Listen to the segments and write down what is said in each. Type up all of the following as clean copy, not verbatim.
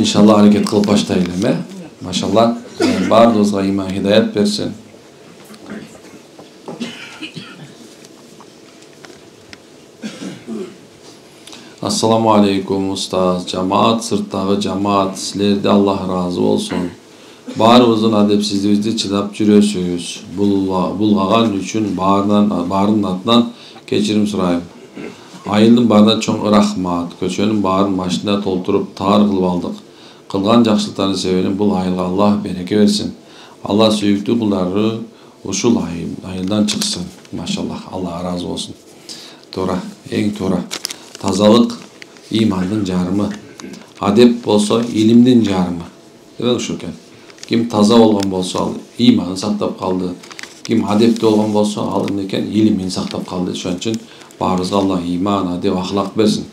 İnşallah hareket kılıp başlayalım. Maşallah. Bardozga iman hidayet versin. Assalamu alaikum ustaz, cemaat, sırtdağı cemaat, sizlerde Allah razı olsun. Barımızın adepsizliğimizi çılap жүрөсүz. Bulgagan üçün barın atından keçirim surayım. Айылдын барына чоң рахмат. Көчөнүн баарын машина толтуруп таар кылып алдык. Кылган жакшылыктардын себебинен бул айылга Аллах береке берсин. Алла сүйүктүү кулдары ушул айылдан чыксын. Машаллах, Алла разы болсун. Туура, эң туура. Тазалык имандын жарымы. Адеп болсо илимдин жарымы. Деп ушул экен. Ким таза болгон болсо ал иманын сактап калды. Ким адептүү болгон болсо ал экен илимин сактап калды. Ошон үчүн barızga Allah iman, adep, ahlak versin.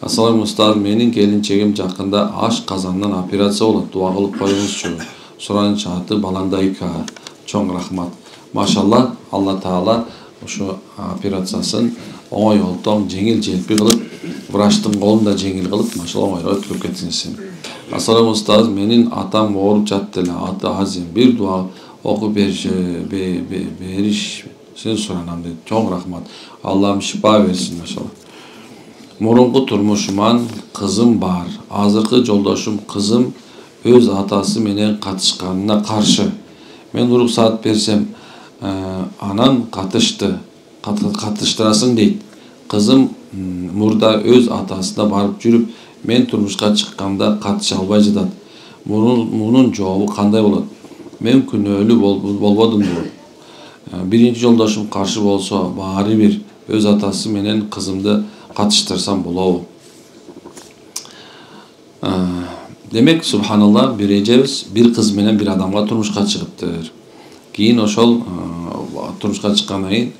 Assalamu ustaz, menin kelinçegim жақында аш қазандан операция болады. Дуа кылып коюңузчу. Суранын чааты баландайка. Чоң рахмат. Машалла, Алла Таала ошо операциясын оңой олтоң жеңил желпи кылып, врачтын колунда жеңил кылып, машалла оңойро өткөрүп кетсин. Assalamu ustaz, menin atam ооруп жатты эле. Аты Азим. Бир дуа окуп бериш сен суранам dedi. Çok rahmat. Allah'ım şifa versin maşallah. Murunqu turmuşuman kızım var. Azırkı joldoşum kızım öz atası menen katışkanına karşı. Men ruhsat bersem anan katıştırasın deyit. Kızım murda öz atasına barıp жүрүп men turmuşka çıkkanda katışa alбай жатат. Munun жообу кандай болот? Men күнөөлүү болбодум bu. Birinci joldoşum karşı bolsa bari bir öz atası menen kızımdı katıştırsam bolobу. Demek subhanallah bir kız menen bir adamga turmuşka çıkıptır. Keyin oşol turmuşka çıkkandan keyin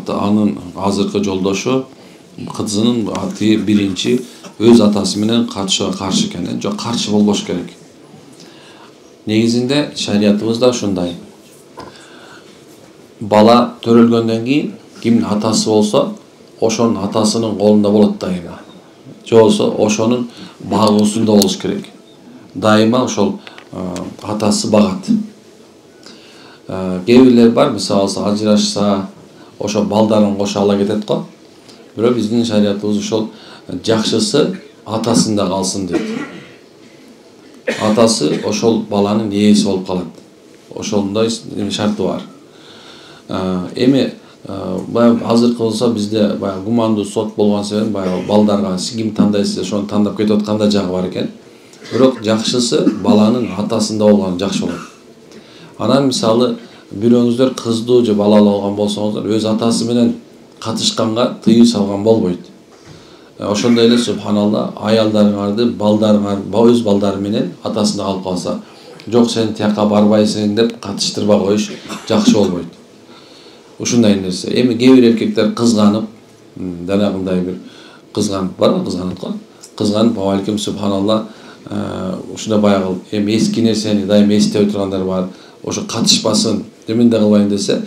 anın azırkı joldoşu kızının atı birinci öz atası menen karşı eken. Жок, karşı bolboş gerek. Negizinde şariatımızda ушундай. Bala törөлгөндөн кийин кимдин атасы болсо, ошонун атасынын колунда болот дайыма. Же болсо ошонун багуусунда болуш керек. Дайыма ошол атасы багат. Кээ бирлер бар, мисалы ажырашса, ошо балдарын кошо ала кетет го. Бирок биздин шариятыбыз ошол жакшысы атасында калсын дейт. Атасы ошол баланын ээси болуп калат. Ошондой шарты бар. Эми азыркы болсо бизде баягы гумандуу сот болгон себептен баягы балдарга ким тандайсыз ошону тандап кетип аткан да жагы бар экен. Бирок жакшысы баланын атасында болгон жакшы болот. Анан мисалы бирөөңүздөр кыздуу же балалуу болгон болсоңуздар өз атасы менен катышканга тыюу салган болбойт. Ошондой эле субханалла аялдарыңарды өз балдары менен атасында калып калса, жок сен тияка барбайсың деп катыштырбай коюш жакшы болбойт. Ушундай нерсе. Эми кээ бир эркектер кызганып, данагындай бир кызганып барбы, кызганат го. Кызганып, балким субханалла, ушундай баягы эми эски нерсени дайыма эстеп тургандар бар. Ошо катышпасын, демин да кылбайын десе,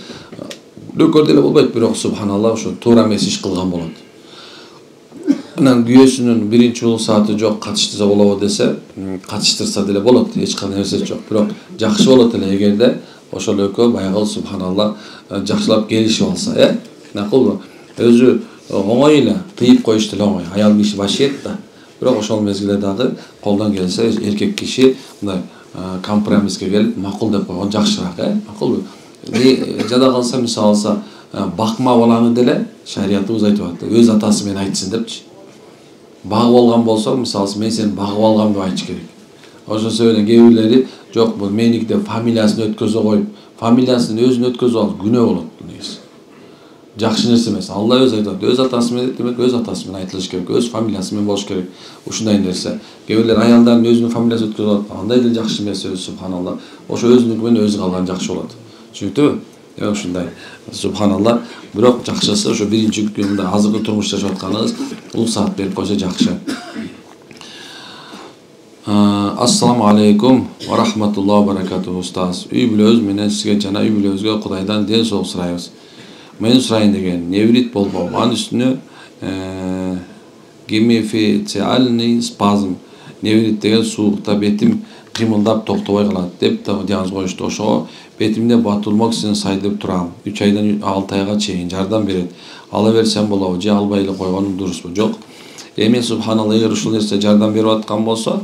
дөкөр деле болбойт, бирок субханалла ошо туура эмес иш кылган болот. Анан күйөөсүнүн биринчи улуу сааты жок, катыштырса болобу десе, катыштырса деле болот, эч кандай нерсе жок. Бирок жакшы болот эле эгерде ошол экөө баягы субханалла жакшылап келишип алса, макулбу? Өзү оңой эле тыйып коюш деле оңой. Аял киши башыйт да. Бирок ошол мезгилде дагы колдон келсе эркек киши мындай компромисске келип макул деп койгон жакшыраак, макулбу? Жада калса мисалы бакма баланы деле шариятыбыз айтып атты. Өз атасы менен айтсын депчи. Багып алган болсо, мисалы мен сени багып алгам деп айтыш керек. Ошо сөйлөгөн кээ бирлери жок, бул меники деп фамилиясын өткөзө коюп, фамилиясын өзүн өткөзүп алып күнөө болот. Жакшы нерсе эмес. Алла өзү айтат, өз атасы менен демек өз атасы менен айтылыш керек, өз фамилиясы менен болуш керек. Ушундай нерсе. Кээ бирлер аялдарын өзүнүн фамилиясын өткөзүп алат. Андай деле жакшы эмес, субханалла. Ошо өзүнүкү менен өзү калган жакшы болот. Түшүнүктүбү? Ушундай. Субханалла. Бирок жакшысы ошо биринчи күндө азыркы турмуш жашап атканыңыз уруксаат берип койсо жакшы. Assalamu alaikum wa rahmatullahi wa barakatuh ustaz. Үй бүлөбүз менен сизге жана үй бүлөбүзгө Кудайдан ден соолук сурайбыз. Мен сурайын деген неврит болбогон үстүнө гемофициальный спазм неберет деген суукта бетим кыймылдап токтобой калат деп диагноз коюшту. Ошого бетимде ботулмок сайдып турам. 3 айдан 6 айга чейин жардам берет. Ала берсем болобу же албай эле койгонум дурусбу? Жок. Эми субханалла, эгер ушул нерсе жардам берип аткан болсо,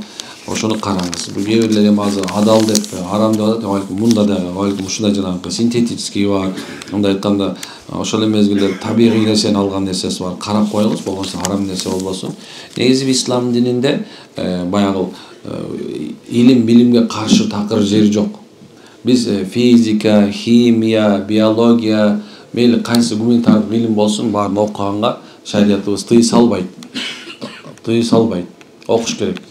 ошону караңыз. Бул кээ бирлер эми азыр адал деп, арам деп атат. Балким мында да, балким ушундай жанагы синтетический бар. Мындай айтканда, ошол мезгилде табигый нерсени алган нерсеси бар. Карап коюңуз, болбосо арам нерсе болбосун. Негизи ислам дининде баягы илим билимге каршы такыр жери жок. Биз физика, химия, биология, мейли кайсы гуманитардык билим болсун, баарын окуганга шариятыбыз тыйы салбайт. Тыйы салбайт. Окуш керек.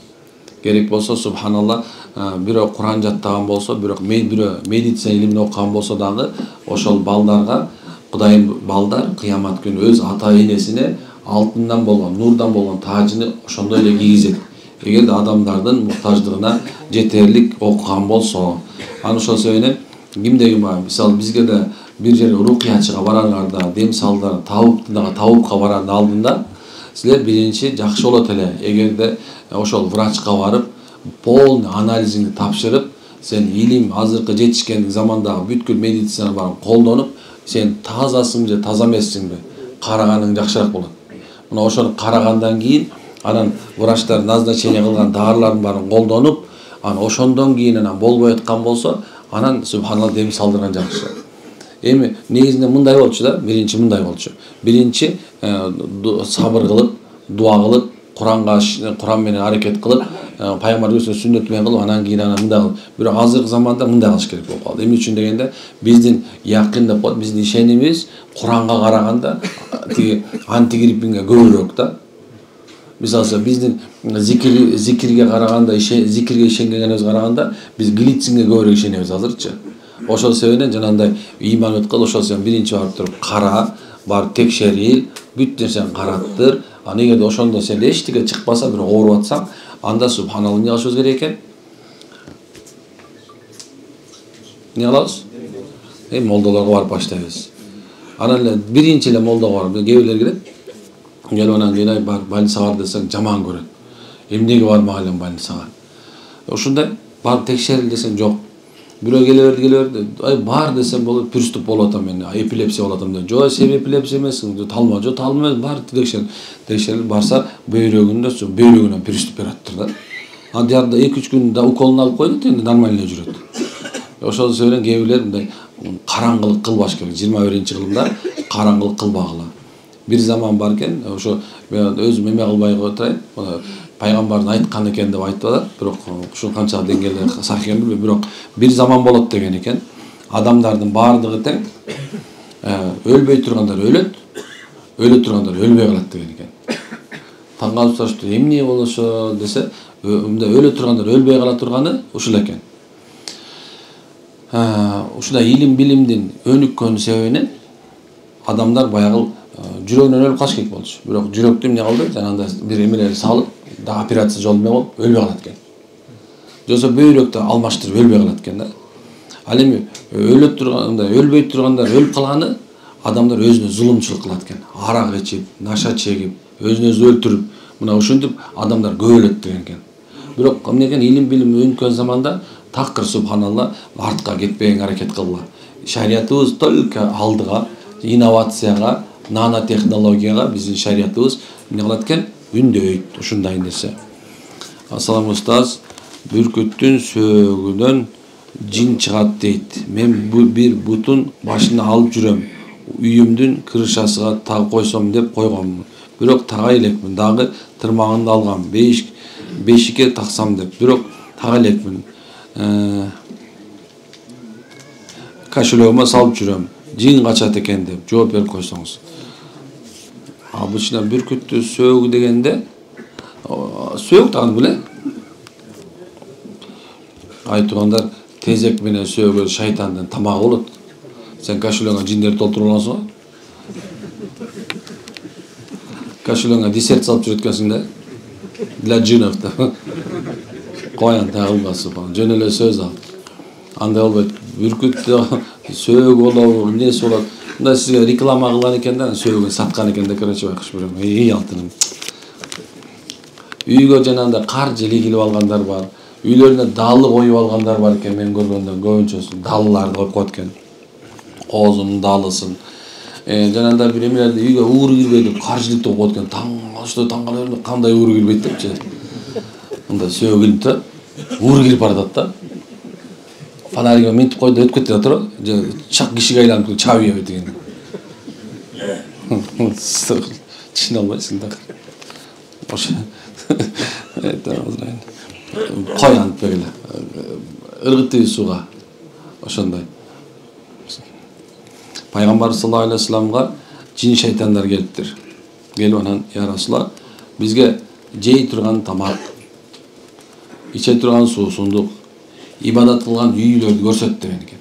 Керек болсо субханалла, бирөө Куран жаттаган болсо, бирөө медицина илимин окуган болсо дагы ошол балдарга Кудайым балдар кыямат күнү өз ата энесине алтындан болгон, нурдан болгон тажыны ошондой эле кийгизет. Эгерде адамдардын муктаждыгына жетерлик окуган болсо, аны ошол себептен кимдеги бар, мисалы бизге да бир жерге рукуячыга барарыңарда, дем салдар, табыпка барардын алдында силер биринчи жакшы болот эле, эгерде ошол врачка барып, полный анализиңди тапшырып, сен илим азыркы жетишкен замандагы бүткүл медицина барын колдонуп, сен тазасың же таза эмессиңби караганың жакшыраак болот. Мына ошону карагандан кийин анан врачтар назначение кылган дарылардын барын колдонуп, анан ошондон кийин анан болбой аткан болсо, анан субханалла дем салдырган жакшы. Эми негизинде мындай болчу да, биринчи мындай болчу. Биринчи сабыр кылып, дуа кылып, Куран менен аракет кылып, пайгамбарыбыздын сүннөтү менен кылып, анан кийин мындай кылып. Бирок азыркы заманда мындай кылыш керек болуп калды. Эмне үчүн дегенде, биздин якын деп коет, биздин ишенимибиз Куранга караганда тиги антигриппинге көбүрөөк да. Мисалы биздин зикирге караганда, зикирге ишенгенибизге караганда, биз глицинге көбүрөөк ишенебиз азырчы. Ошол себептен жанагындай ыйман өткөн, ошол себептен биринчи барып туруп кара, барып текшерил, бүт нерсени караттыр. Аны эгерде ошондо сен эчтеке чыкпаса, бирок ооруп атсаң, анда субханалла эмне кылышыбыз керек экен? Эмне кылабыз? Молдолорго барып баштайбыз. Анан эле биринчи эле молдого барып, кээ бирлер келет. Келип анан кийин бар больницага бар десең жаман көрөт. Эмнеге бармак элем больницага? Ушундай барып текшерил десең жок. Бирөө келе берди, бар десем болот, приступ болуп атам мен, эпилепсия болуп атам деп. Жок, сен эпилепсия эмессиң, талма, жок, талма эмес, бар текшерил, барса бөйрөгүнөн приступ бериптир да. Анда 2-3 күн да уколун алып койдут, энди нормально жүрөт. Ошол сөйлөн кээ бирлер мындай караңгылык кылбаш керек. 21-кылымда караңгылык кылбагыла. Бир заман бар экен, ошо өзүм эме кылбай отурайын. Пайгамбардын айткан экен деп айтып атат, бирок ушул канча деңгээлде сах экенин билбейм, бирок бир заман болот деген экен. Адамдардын баардыгы тең, өлбөй тургандар өлөт, өлө тургандар өлбөй калат деген экен. Таң калып сурашты, эмне болошо десе, мындай өлө тургандар өлбөй кала турганы ушул экен. Ушундай илим билимдин өнүккөн себебинен адамдар баягы жүрөгүнөн өлүп калыш керек болчу. Бирок жүрөктү эмне кылды? Жанагындай бир эмелер салып, да операция жолу менен болуп өлбөй калат экен. Жосо бөйрөктү алмаштырып өлбөй калат экен да. Ал эми өлөт турганда, өлбөй тургандар өлүп калганы адамдар өзүнө зулумчулук кылат экен. Арак ичип, наша чегип, өзүн өзү өлтүрүп, мына ушинтип адамдар көп өлөт деген экен. Бирок эмне экен, илим билим өнүккөн заманда такыр субханалла артка кетпегенге аракет кылгыла. Шариятыбыз только алдыга, инновацияга, нанотехнологияга биздин шариятыбыз эмне кылат экен? Үндөйт, ушундай нерсе. Ассалам устаз, бүркүттүн сөөгүнөн жин чыгат дейт. Мен бир бутун башына алып жүрөм. Үйүмдүн крышасына тагып койсом деп койгонмун. Бирок тага элекмин. Дагы тырмагымды алгам. Бешикке таксам деп. Бирок тага элекмин. Кошелегиме салып жүрөм. Жин качат экен деп жооп берип койсоңуз. Обычно бүркүттү сөөгү дегенде сөөгү тагын беле? Айтгандар тезек менен сөөгө шайтандын тамагы болот. Сен кошелегиңе жиндерди толтуруп аласың го? Кошелегиңе десерт салып жүрөткөнсүң да? Для джинов да. Коян тагылбасы бар. Жөн эле сөз ал. Андай болбойт. Бүркүттү сөөгү болобу, эмнеси болот? Мында сизге реклама кылган экен да, сөөгүн саткан экен да, короче байкуш бирөө. Алтыным. Үйгө жанагындай кар жели килип алгандар бар. Үйлөрүнө далы коюп алгандар бар экен, мен көргөндө көбүнчөсү далларды коюп коет экен. Коозунун далысын. Жанагындай бир эмелерди үйгө ууру кирбейди, каржылыкты коюп коет экен. Таң калып кандай ууру кирбейт депчи. Мындай сөөгүлүп да, ууру кирип баратат да. Фонариге минтип койду, өтүп кетти да туруп, чак кишиге айланып чаап ийбейт деген. Түшүнө албайсың да. Ошо. Кой антып эле. Ыргытты сууга. Ошондой. Пайгамбар саллаллаху алейхи вассаламга жин шайтандар келиптир. Келип анан я Расулаллах, бизге жей турган тамак, иче турган суусундук, ибадат кылган үйлөрдү көрсөт деген экен.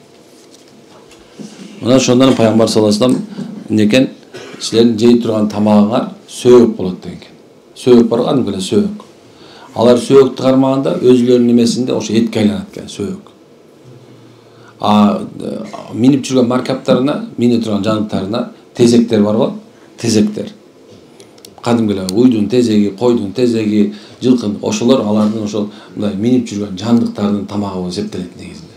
Мына ошондон Пайгамбар саллаллаху алейхи вассалам некен, силердин жей турган тамагыңар сөөк болот деген экен. Сөөк бар, кадимки эле сөөк. Алар сөөктү кармаганда өзүлөрүнүн эмесинде ошо этке айланат экен сөөк. Минип жүргөн маркаптарына, мине турган жаныбарына тезектер бар го, тезектер. Кадимки эле уйдун тезеги, койдун тезеги, жылкын, ошолор алардын ошол мындай минип жүргөн жандыктардын тамагы болуп эсептелет негизинде.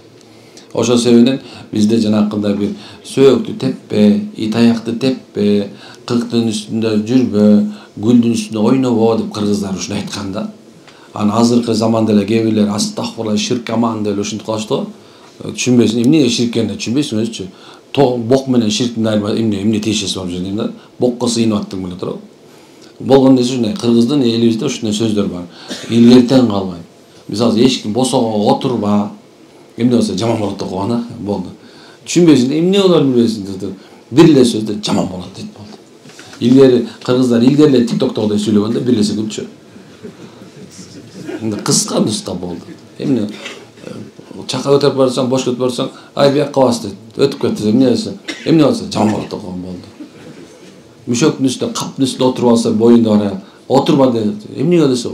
Ошол себептен бизде жанакындай бир сөөктү теппе, ит аякты теппе, кырктын үстүндө жүрбө, гүлдүн үстүндө ойнобо деп кыргыздар ушуну айткан да. Анан азыркы заманда эле кээ бирлер астагфирулла ширк аман деп ушинтип калышты го. Түшүнбөйсүң, эмне ширк экенин түшүнбөйсүң өзүчү. Бок менен ширктин эмне тиешеси бар жерден да. Бокко сыйынып аттың беле туруп. Болгон нерсе ушундай, кыргыздын элибизде ушундай сөздөр бар. Илгертен калбай. Мисалы эшикин босого отурба. Эмне болсо жаман болот деп койгон, болду. Түшүнбөйсүң, эмне болорун билбейсиң. Бир эле сөздө жаман болот дейт болду. Илгери кыргыздар илгери TikTok'та сүйлөгөндө бир эле күлчү. Мында кыска нуска болду. Эмне чакка өтүп барсаң, бош өтүп барсаң, ай бияк кабас дейт. Өтүп кетти, эмне болсо жаман болот деп койгон болду. Мүшөктүн үстүнө, каптын үстүнө отуруп алса, боюнда бар. Отурба дейт. Эмнеге десе,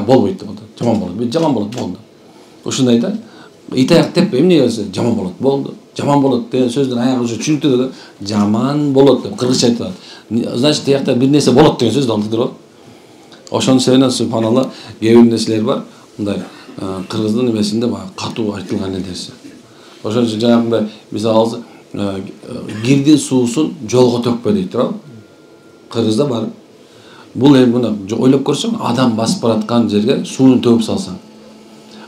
болбойт деп болду. Жаман болот. Жаман болот болду. Ушундай да. Ит аяк теппе, эмнеге десе, жаман болот болду. Жаман болот деген сөздүн аягы ушу түшүнүктүү да. Жаман болот деп кыргызча айтат. Значит, тиякта бир нерсе болот деген сөз алды туруп. Ошонун себебинен субханалла, кээ бир нерселер бар. Мындай кыргыздын эмесинде баягы катуу айтылган нерсе. Ошон үчүн жанагындай мисалы кирдин суусун жолго төкпө дейт туруп. Кыргызда бар. Бул эми мына ойлоп көрсөң, адам басып бараткан жерге сууну төгүп салсаң.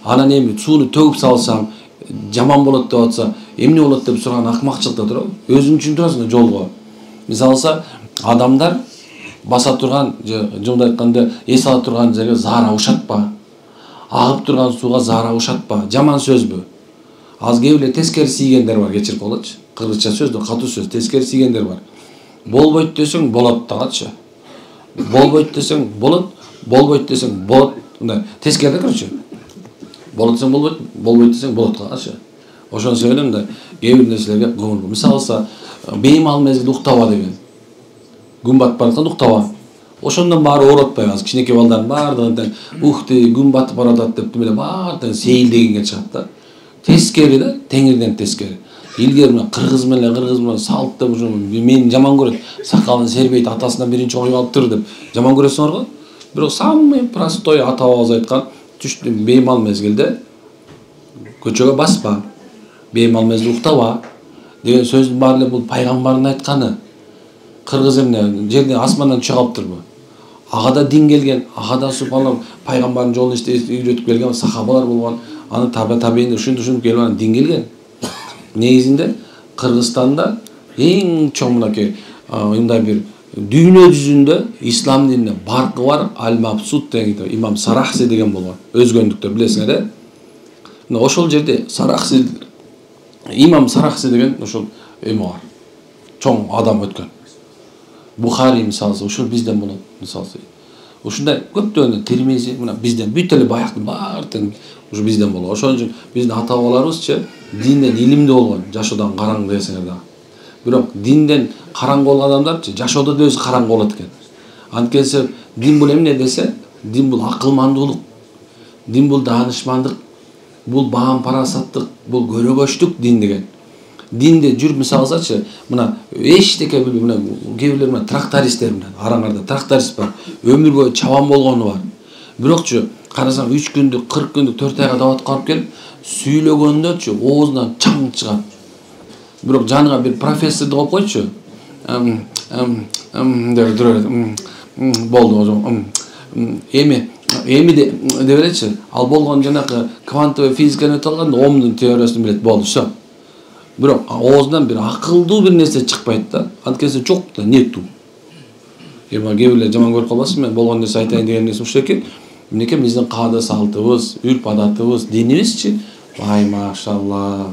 Анан эми сууну төгүп салсаң, жаман болот деп атса, эмне болот деп сураган акмакчылыкта туруп, өзүң түшүндүрөсүң жолго. Мисалы адамдар баса турган, жолда айтканда, эс ала турган жерге заара ушатпа. Агып турган сууга заара ушатпа. Жаман сөзбү? Аз кээ бир тескери тийгендер бар, кечирип койгучу. Кыргызча сөздө катуу сөз, тескери тийгендер бар. Болбойт десең болот дагычы. Болбойт десең болот, болбойт десең болот. Мындай тескерде көрчү. Болот десең болбойт, болбойт десең болот дагычы. Ошон себептен да кээ бир нерселерге көңүл. Мисалы, беймал мезгилде уктаба деген. Күн батып баратканда уктаба. Ошондон баары ооротпайбы? Азыр кичинекей балдардын баардыгы ухти, күн батып баратат деп демеле баардыгы сейилдегенге чыгат да. Тескери да, теңирден тескери. Илгери мына кыргыз менен салт деп мени жаман көрөт. Сакалын сербейт, атасынан биринчи ой алыптыр деп жаман көрөсүңөр го. Бирок самый простой ата-бабабыз айткан, түштүн беймал мезгилде көчөгө баспа, беймал мезгилде уктаба деген сөздүн баары эле бул пайгамбардын айтканы. Кыргыз эмне жерден асмандан түшө калыптырбы? Ага да дин келген, ага да субханалла пайгамбардын жолун үйрөтүп келген сахабалар болгон, аны табиин ушинтип келип анан дин келген. Негизинде Кыргызстанда эң чоң мынакей мындай бир дүйнө жүзүндө ислам дининде баркы бар Аль-Мабсут деген имам Сарахси деген болгон. Өзгөндүктөр билесиңер да? Мына ошол жерде Сарахси имам Сарахси деген ошол эме бар. Чоң адам өткөн. Бухари мисалы ошол бизден болот мисалы. Ушундай көптөгөн Тирмизи мына бизден бүт эле баяктын баардыгы ушу бизден болот. Ошон үчүн биздин ата-бабаларыбызчы динден илимдүү болгон, жашоодан караңгы десеңер да. Бирок динден караңгы болгон адамдарчы жашоодо да өзү караңгы болот экен. Анткени дин бул эмне десе, дин бул акылмандуулук, дин бул даанышмандык, бул баам парасаттык, бул көрөгөчтүк дин деген. Динде жүрүп мисалсачы, мына эчтеке билбей, мына кээ бирлер мына трактористтер менен, араңарда тракторист бар, өмүр бою чабан болгону бар. Бирокчу карасаң 3 күндүк, 40 күндүк, 4 айга дават калып келип, сүйлөгөндөчү оозунан чаң чыгат. Бирок жаныга бир профессорду коюп койчу. Деп турат. Болду. Эми деп беречи. Ал болгон жанакы квантовый физиканы өтүп алганда Омдун теориясын билет. Болду, всё. Бирок оозунан бир акылдуу бир нерсе чыкпайт да. Анткени жок да, нету. Кээ бирлер жаман көрүп калбасын, мен болгон нерсе айтайын деген нерсе ушул экен. Минеке биздин каада салтыбыз, үрп адатыбыз, динибизчи. Вай машалла.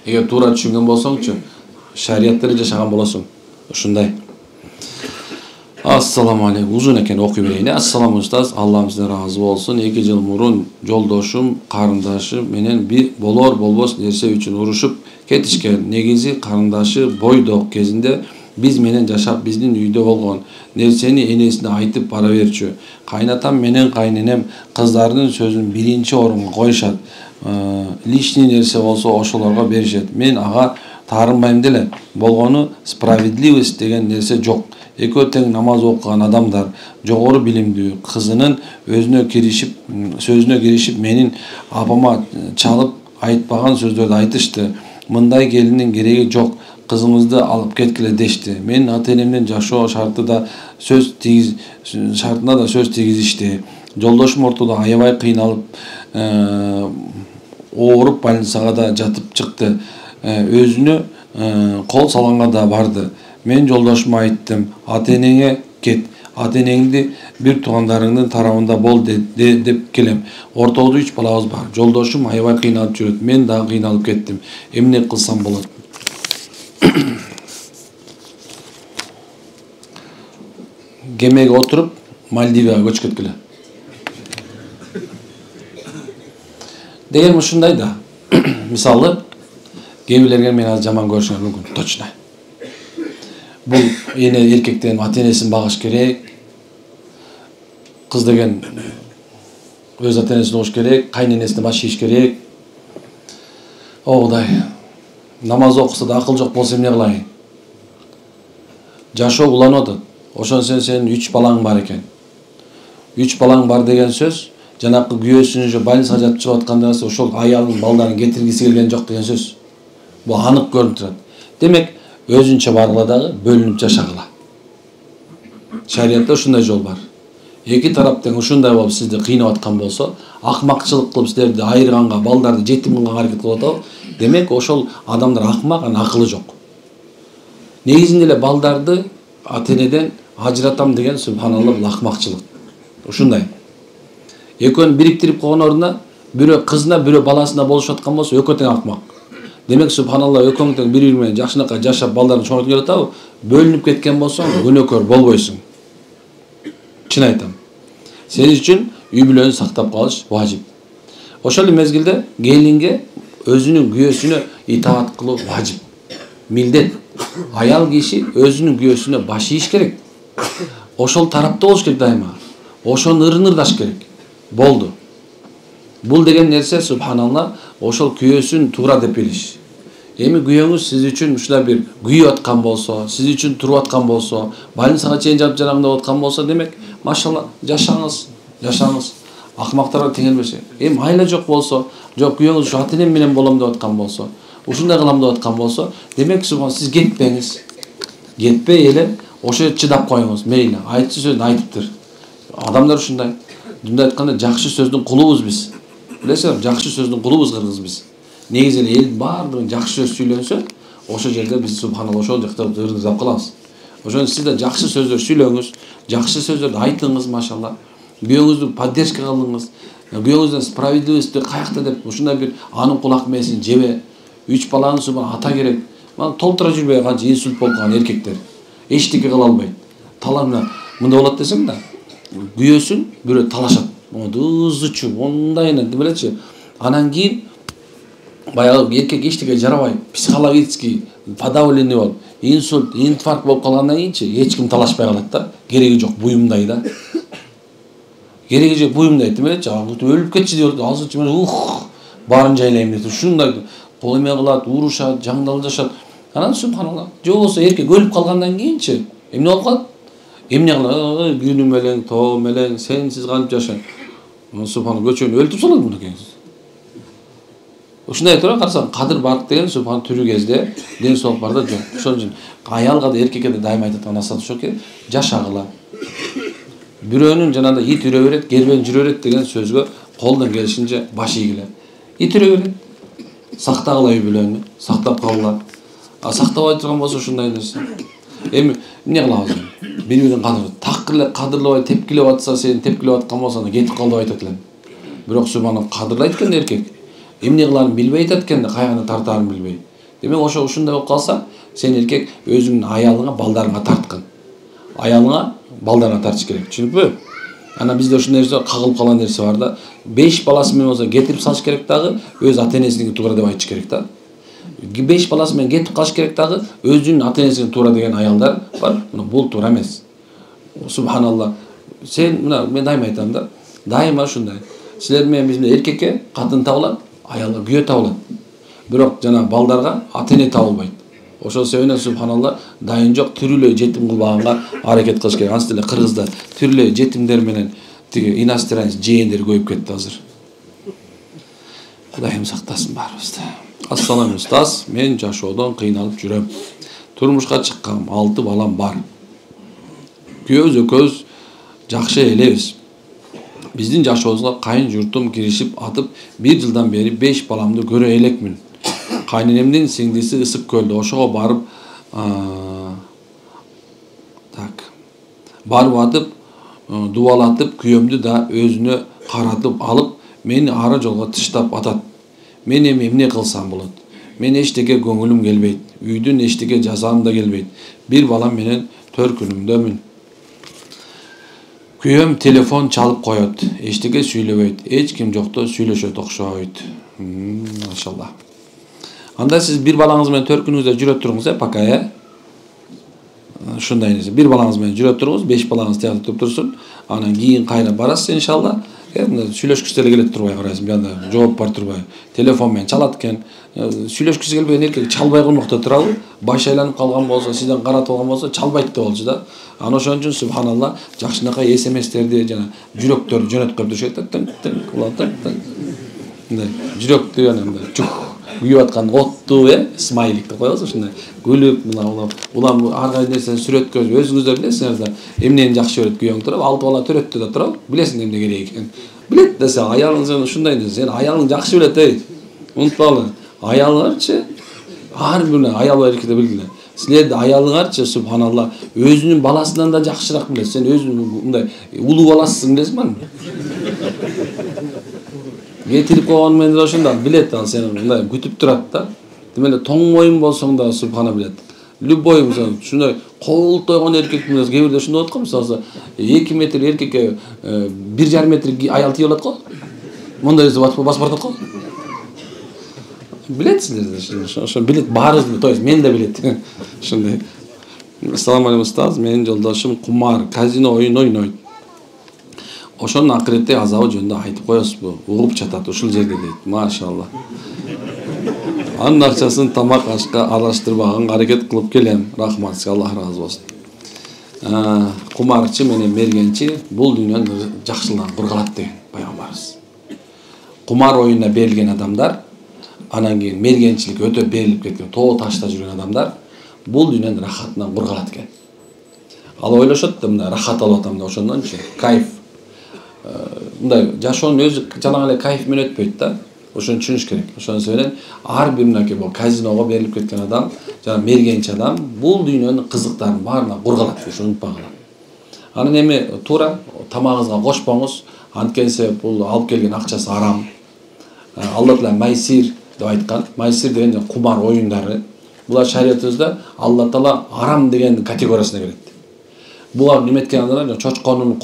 Эгер туура түшүнгөн болсоңчу, шариятта жашаган болосуң. Ушундай. Ассаламу алейкум. Узун экен, окуй берейин. Ассаламу устаз, Аллахым сизден разы болсун. 2 жыл мурун жолдошум, карындашым менен бир болор болбос нерсе үчүн урушуп кетишкен. Негизи карындашы бойдок кезинде биз менен жашап, биздин үйдө болгон нерсени энесине айтып бара берчү. Кайнатам менен кайненем кыздардын сөзүн биринчи орунга коюшат. Лишний нерсе болсо ошолорго беришет. Мен ага таарынбайм деле. Болгону справедливость деген нерсе жок. Экөө тең намаз окуган адамдар, жогору билимдүү кызынын өзүнө киришип менин апама чалып айтпаган сөздөрдү айтышты. Мындай келиндин кереги жок. Кызымызды алып кеткиле дешти. Мен ата-энемдин жашоо шартында да сөз тийгизишти. Жолдошум ортодо аябай кыйналып, ооруп больницага да жатып чыкты. Өзүнө кол салганга да барды. Мен жолдошума айттым, ата-энеңе кет, ата-энеңди бир туугандарыңдын тарабында бол деп келем. Ортодо 3 балабыз бар. Жолдошум аябай кыйналып жүрөт. Мен дагы кыйналып кеттим. Эмне кылсам болот? Кемеге отуруп Мальдивага көчүп кеткиле. Деген ушундай да. Мисалы, кээ мен азыр жаман көрүшүңөр мүмкүн. Точно. Бул эне эркектен ата-энесин багыш керек. Кыз деген өз ата-энесин угуш керек, кайненесине баш ийиш керек. О Кудай. Намаз окуса да акыл жок болсо эмне кылайын? Жашоо уланып атат. Ошон сенин 3 балаң бар экен. 3 балаң бар деген сөз, жанакы күйөөсүнүн больницага жатып чыгып атканда ошол аялдын балдарын кетиргиси келген жок деген сөз. Бул анык көрүнүп турат. Демек, өзүнчө баргыла дагы бөлүнүп жашагыла. Шариятта ушундай жол бар. Эки тарап тең ушундай болуп сизди кыйнап аткан болсо, акмакчылык кылып силерди айырганга, балдарды жетим кылганга аракет кылып атабы, демек ошол адамдар акмак, анын акылы жок. Негизинде эле балдарды ата-энеден ажыратам деген субханалла бул акмакчылык. Ушундай. Экөөнү бириктирип койгон ордуна бирөө кызына, бирөө баласына болушуп аткан болсо, экөө тең акмак. Демек субханалла экөөң тең бири-бири менен жакшынакай жашап балдарын чоңойтуп келатабы? Бөлүнүп кеткен болсоң, күнөөкөр болбойсуң. Чын айтам. Сен үчүн үй бүлөнү сактап калыш важип. Ошол эле мезгилде келинге өзүнүн күйөөсүнө итаат кылуу важип. Милдет. Аял киши өзүнүн күйөөсүнө баш ийиш керек. Ошол тарапта болуш керек дайыма. Ошону ырын-ырдаш керек. Болду. Бул деген нерсе субханалла ошол күйөөсүн туура деп билиш. Эми күйөөңүз сиз үчүн ушундай бир күйүп аткан болсо, сиз үчүн туруп аткан болсо, больницага чейин жатып жараңдап аткан болсо, демек, машалла, жашаңыз. Акмактарга теңелбесе. Эми айла жок болсо, жок күйөөңүз ушу ата-энем менен болом деп аткан болсо, ушундай кылам деп аткан болсо, демек субхан сиз кетпеңиз. Кетпей эле ошо чыдап коюңуз. Мейли, айтчы сөздүн айтыптыр. Адамдар ушундай. Мындай айтканда жакшы сөздүн кулубуз биз. Билесиңерби, жакшы сөздүн кулубуз кыргыз биз. Негизи эле эл баардыгы жакшы сөз сүйлөнсө, ошол жерде биз субханалла ошол жакта ырдап калабыз. Ошон сиз да жакшы сөздөр сүйлөңүз, жакшы сөздөрдү айтыңыз, машалла. Күйөөңүздү поддержка кылыңыз. Күйөөңүздүн справедливости каякта деп ушундай бир анын кулак мээсин жебе. 3 баланы субхан ата керек. Мана толтура жүрбөй канча инсульт болуп калган эркектер. Эчтеке кыла албайт. Таланына мындай болот десең да, күйөөсүн бирөө талашат. Ызычу, ондайына билечи. Анан кийин баягы эркек эчтеке жарабай, психологический подавленный болуп, инсульт, инфаркт болуп калгандан кийинчи эч ким талашпай калат да. Кереги жок буюмдай да. Кереги жок буюмдай демелечи, өлүп кетчи деп азырчы мен барын жайлайм деп ушундай кол эме кылат, урушат, жаңдал жашат. Анан субханалла. Же болбосо эркек өлүп калгандан кийинчи эмне болуп калат? Эмне кылат? Күнү менен, тоо менен сенсиз кантип жашайм? Субханалла, көчөнү өлтүрүп салат мынакейсиз. Ушундай тура карасаң, кадыр барк деген субхан түрү кезде ден соолук бар да жок. Ошон үчүн аялга да эркекке да дайыма айтат насаат ошол экен, жашагыла. Бирөөнүн жанагындай ит үрө берет, кербен жүрө берет деген сөзгө колдон келишинче баш ийгиле. Ит үрө берет. Сактагыла үй бүлөнү, сактап калгыла. Сактабай турган болсо ушундай нерсе. Эми эмне кылабыз? Бири-бирин кадырлабай тепкилеп атса, сен тепкилеп аткан болсоң кетип кал деп айтат элем. Бирок субханалла кадырлайт экен эркек. Эмне кыларын билбей атат экен да, кайганы тартаарын билбей. Демек ушундай болуп калса, сен эркек өзүңдүн аялыңа, балдарыңа тарткын. Аялыңа, балдарыңа тартыш керек. Түшүнүппү? Ана бизде ушундай нерсе кагылып калган нерсе бар да. 5 баласы менен болсо кетирип салыш керек дагы, өз ата-энесиники туура деп айтыш керек да. 5 баласы менен кетип калыш керек дагы, өзүнүн ата-энесиники туура деген аялдар бар. Бул туура эмес. Субханалла. Сен мына мен дайыма айтам да. Дайыма ушундай. Силер менен бизде эркекке катын табылат, аялга күйөө табылат. Бирок жана балдарга ата-эне табылбайт. Ошол себептен субханалла дайын жок түрүлөй жетим кылбаганга аракет кылыш керек. Ансыз деле Кыргызда түрүлөй жетимдер менен тиги иностранец жээндер көбөйүп кетти азыр. Кудайым сактасын баарыбызды. Ассалам устаз, мен жашоодон кыйналып жүрөм. Турмушка чыккам, 6 балам бар. Күйөөбүз экөөбүз жакшы элебиз. Биздин жашообузга кайын журтум киришип атып, 1 жылдан бери 5 баламды көрө элекмин. Кайненемдин сиңдиси Ысык көлдө, ошого барып атып, дубалатып, күйөөмдү да өзүнө каратып алып, мени ары жолго тыштап атат. Мен эми эмне кылсам болот? Мен эчтеке көңүлүм келбейт. Үйдүн эчтеке жазам да келбейт. 1 балам менен төркүнүмдөмүн. Күйөөм телефон чалып коет, эчтеке сүйлөбөйт, эч ким жокто сүйлөшөт окшойт. Машалла. Анда сиз 1 балаңыз менен төркүнүңүздө жүрө туруңуз, пока, ушундай нерсе. 1 балаңыз менен жүрө туруңуз, 5 балаңыз тиякта туруп турсун. Анан кийин кайра барасыз иншалла. Сүйлөшкүсү деле келет турбай карайсың, бияда жооп бар турбай. Телефон менен чалат экен. Сүйлөшкүсү келбеген эркек чалбай коймокто турабы? Баш айланып калган болсо, сизден каратып алган болсо, чалбайт деп болчу да. Аны ошон үчүн субханалла жакшынакай SMS-терди жана жүрөктөрдү жөнөтүп коюп турушат. Мындай жүрөктү анандай күйүп аткан оттуу смайликти коебуз ушундай. Гүлүп мына улам ар кайсы нерсени сүрөткөзүп, өзүңүздөр билесиңер да, эмнени жакшы көрөт күйөөң турап, 6 бала төрөттү да турап, билесиң эмне керек экенин. Билет десе, аялың ушундай десе, сен аялың жакшы билет, унутпагыла. Аялыңарчы ар бир аял бар эркекте билгиле. Силерди аялыңарчы субханалла өзүнүн баласынан да жакшыраак билет. Сен өзүң мындай улуу баласысың билесиңби? Кетирип койгон менен ошондо билет ал сени мындай күтүп турат да. Демек тоң моюн болсоң да субхана билет. Любой ушундай кол тойгон эркек менен кээ бирде ушундай болот го, мисалы 2 метр эркекке 1,5 метр аял тийип алат го. Мондай басып барат го. Билетсиздер, ошо билет баарыбыз, то есть мен да билет. Ушундай. Ассаламу алейкум устаз, менин жолдошум кумар, казино оюн ойнойт. Ошонун акыретте азабы жөнүндө айтып коесузбу? Угуп жатат ушул жерде дейт. Машалла. Анын акчасын тамак ашка аралаштырбаганга аракет кылып келем. Рахмат сизге, Аллах ыраазы болсун. Кумарчы менен мергенчи бул дүйнөнүн жакшылыгын кургалат деген пайгамбарыбыз. Кумар оюнуна берилген адамдар, анан кийин мергенчилик өтө берилип кеткен, тоо ташта жүргөн адамдар бул дүйнөнүн рахатынан кургалат экен. Ал ойлошот да, мына рахат алып атам да, ошондончу кайф. Мындай жашоонун өзү жалаң эле кайф менен өтпөйт да. Ошону түшүнүш керек. Ошон себептен ар бир мынакей бул казиного берилип кеткен адам, жана мергенчи адам бул дүйнөнүн кызыктарын баарына кургалат, ошону унутпагыла. Анан эми туура тамагыңызга кошпоңуз, анткени бул алып келген акчасы арам. Алла Таала майсир деп айткан. Майсир деген кумар оюндары. Булар шариятыбызда Алла Таала арам деген категориясына кирет. Булар неме эткен адамдар чочконун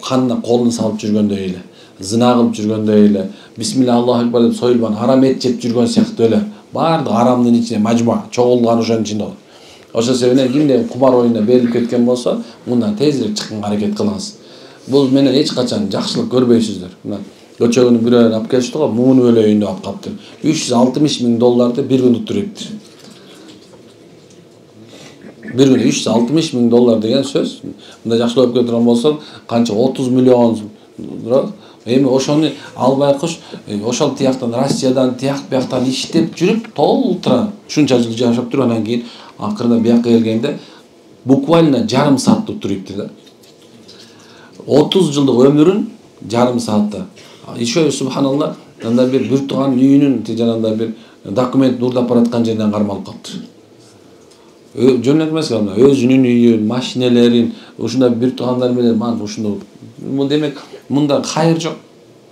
канына колун салып жүргөндөй эле, зына кылып жүргөндөй эле, бисмилла Аллаху акбар деп союлган арам эт жеп жүргөн сыяктуу эле. Баардыгы арамдын ичине мажмуа, чогулган ошонун ичинде болот. Ошол себептен кимде кумар оюнуна берилип кеткен болсо, мындан тезирээк чыкканга аракет кылыңыз. Бул менен эч качан жакшылык көрбөйсүздөр. Мына көчөгүнү бирөө алып келишти го, муун өлөйүндө алып калыптыр. $360,000 бир күндүк туруптур. Bir күнү $360.000 деген сөз. Мында жакшылап өтүп турган болсоң, канча 30 миллион турат. Эми ошону албай куш, ошол тияктан Россиядан, бияктан иштеп жүрүп, толтура ушунча жыл жашап туруп, анан кийин акырында биякка келгенде буквально жарым саатта туруптур да. 30 жылдык өмүрүн жарым саатта. Еще субханалла, анда бир тууган үйүнүн жанагындай бир документ урдап бараткан жерден кармалып калыптыр. Жөн эле эмес анда өзүнүн үйүн, машинелерин, ушундай бир туугандар менен ман ушуну. Демек, мында хайыр жок.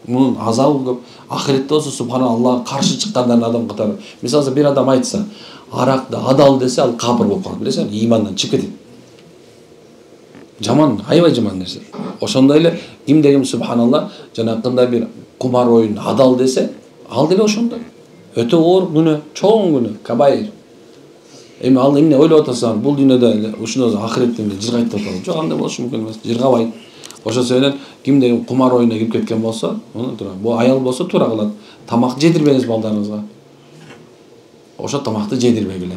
Мунун азабы көп. Ахиретте болсо субханалла каршы чыккандар адам катары. Мисалы бир адам айтса, аракты адал десе, ал капыр болуп калат, билесиңби? Имандан чыгып кетет. Жаман, аябай жаман нерсе. Ошондой эле кимде-ким субханалла жанакындай бир кумар оюн адал десе, ал деле ошондой. Өтө оор күнөө, чоң күнөө, кабайыр. Эми ал эмне ойлоп атасаң, бул дүйнөдө эле ушуну ахиретте эле жыргайт деп атат. Жок, андай болушу мүмкүн эмес. Жыргабайт. Ошо менен кимде кумар оюна кирип кеткен болсо, муну тура. Бул аял болсо тура кылат. Тамак жедирбеңиз балдарыңызга. Ошо тамакты жедирбегиле.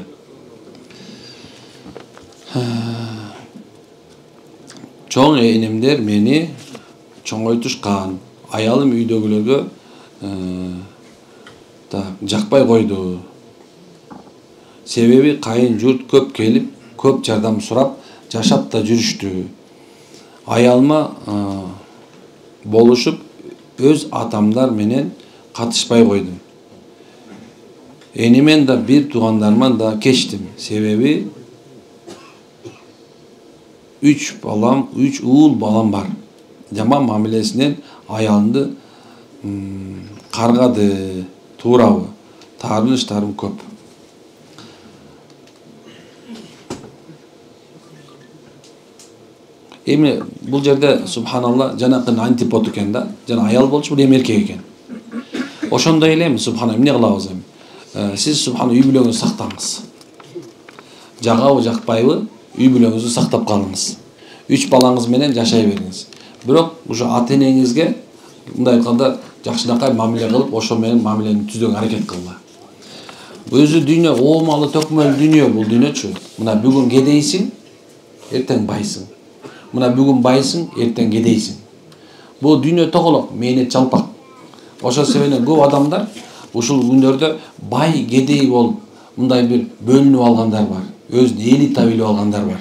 Чоң энемдер мени чоңойтушкан. Аялым үйдөгүлөргө жакпай койду. Себеби кайын журт көп келип, көп жардам сурап, жашап да жүрүштү. Аялыма болушуп, өз атамдар менен катышпай койдум. Энемен да бир туугандарыман да кечтим. Себеби 3 уул балам бар. Жаман мамилесинен аялымды каргады, туурабы? Таарыныштарым көп. Эми бул жерде субханалла жанакын антипод экен да. Жана аял болчу, бул эми эркек экен. Ошондой эле субханалла эмне кылабыз эми? Сиз субханалла үй бүлөңүздү сактаңыз. Жагабы, жакпайбы, үй бүлөңүздү сактап калыңыз. 3 балаңыз менен жашай бериңиз. Бирок ушу ата-энеңизге мындай айтканда жакшынакай мамиле кылып, ошо менен мамилени түзүүгө аракет кылгыла. Өзү дүйнө оомалы төкмөл дүйнө бул дүйнөчү. Мына бүгүн кедейсиң, эртең байсың. Мына бүгүн байсың, эртең кедейсиң. Бул дүйнө тоголок, мээнет жалпак. Ошол себептен көп адамдар ушул күндөрдө бай, кедей болуп, мындай бир бөлүнүп алгандар бар. Өзүн элита билип алгандар бар.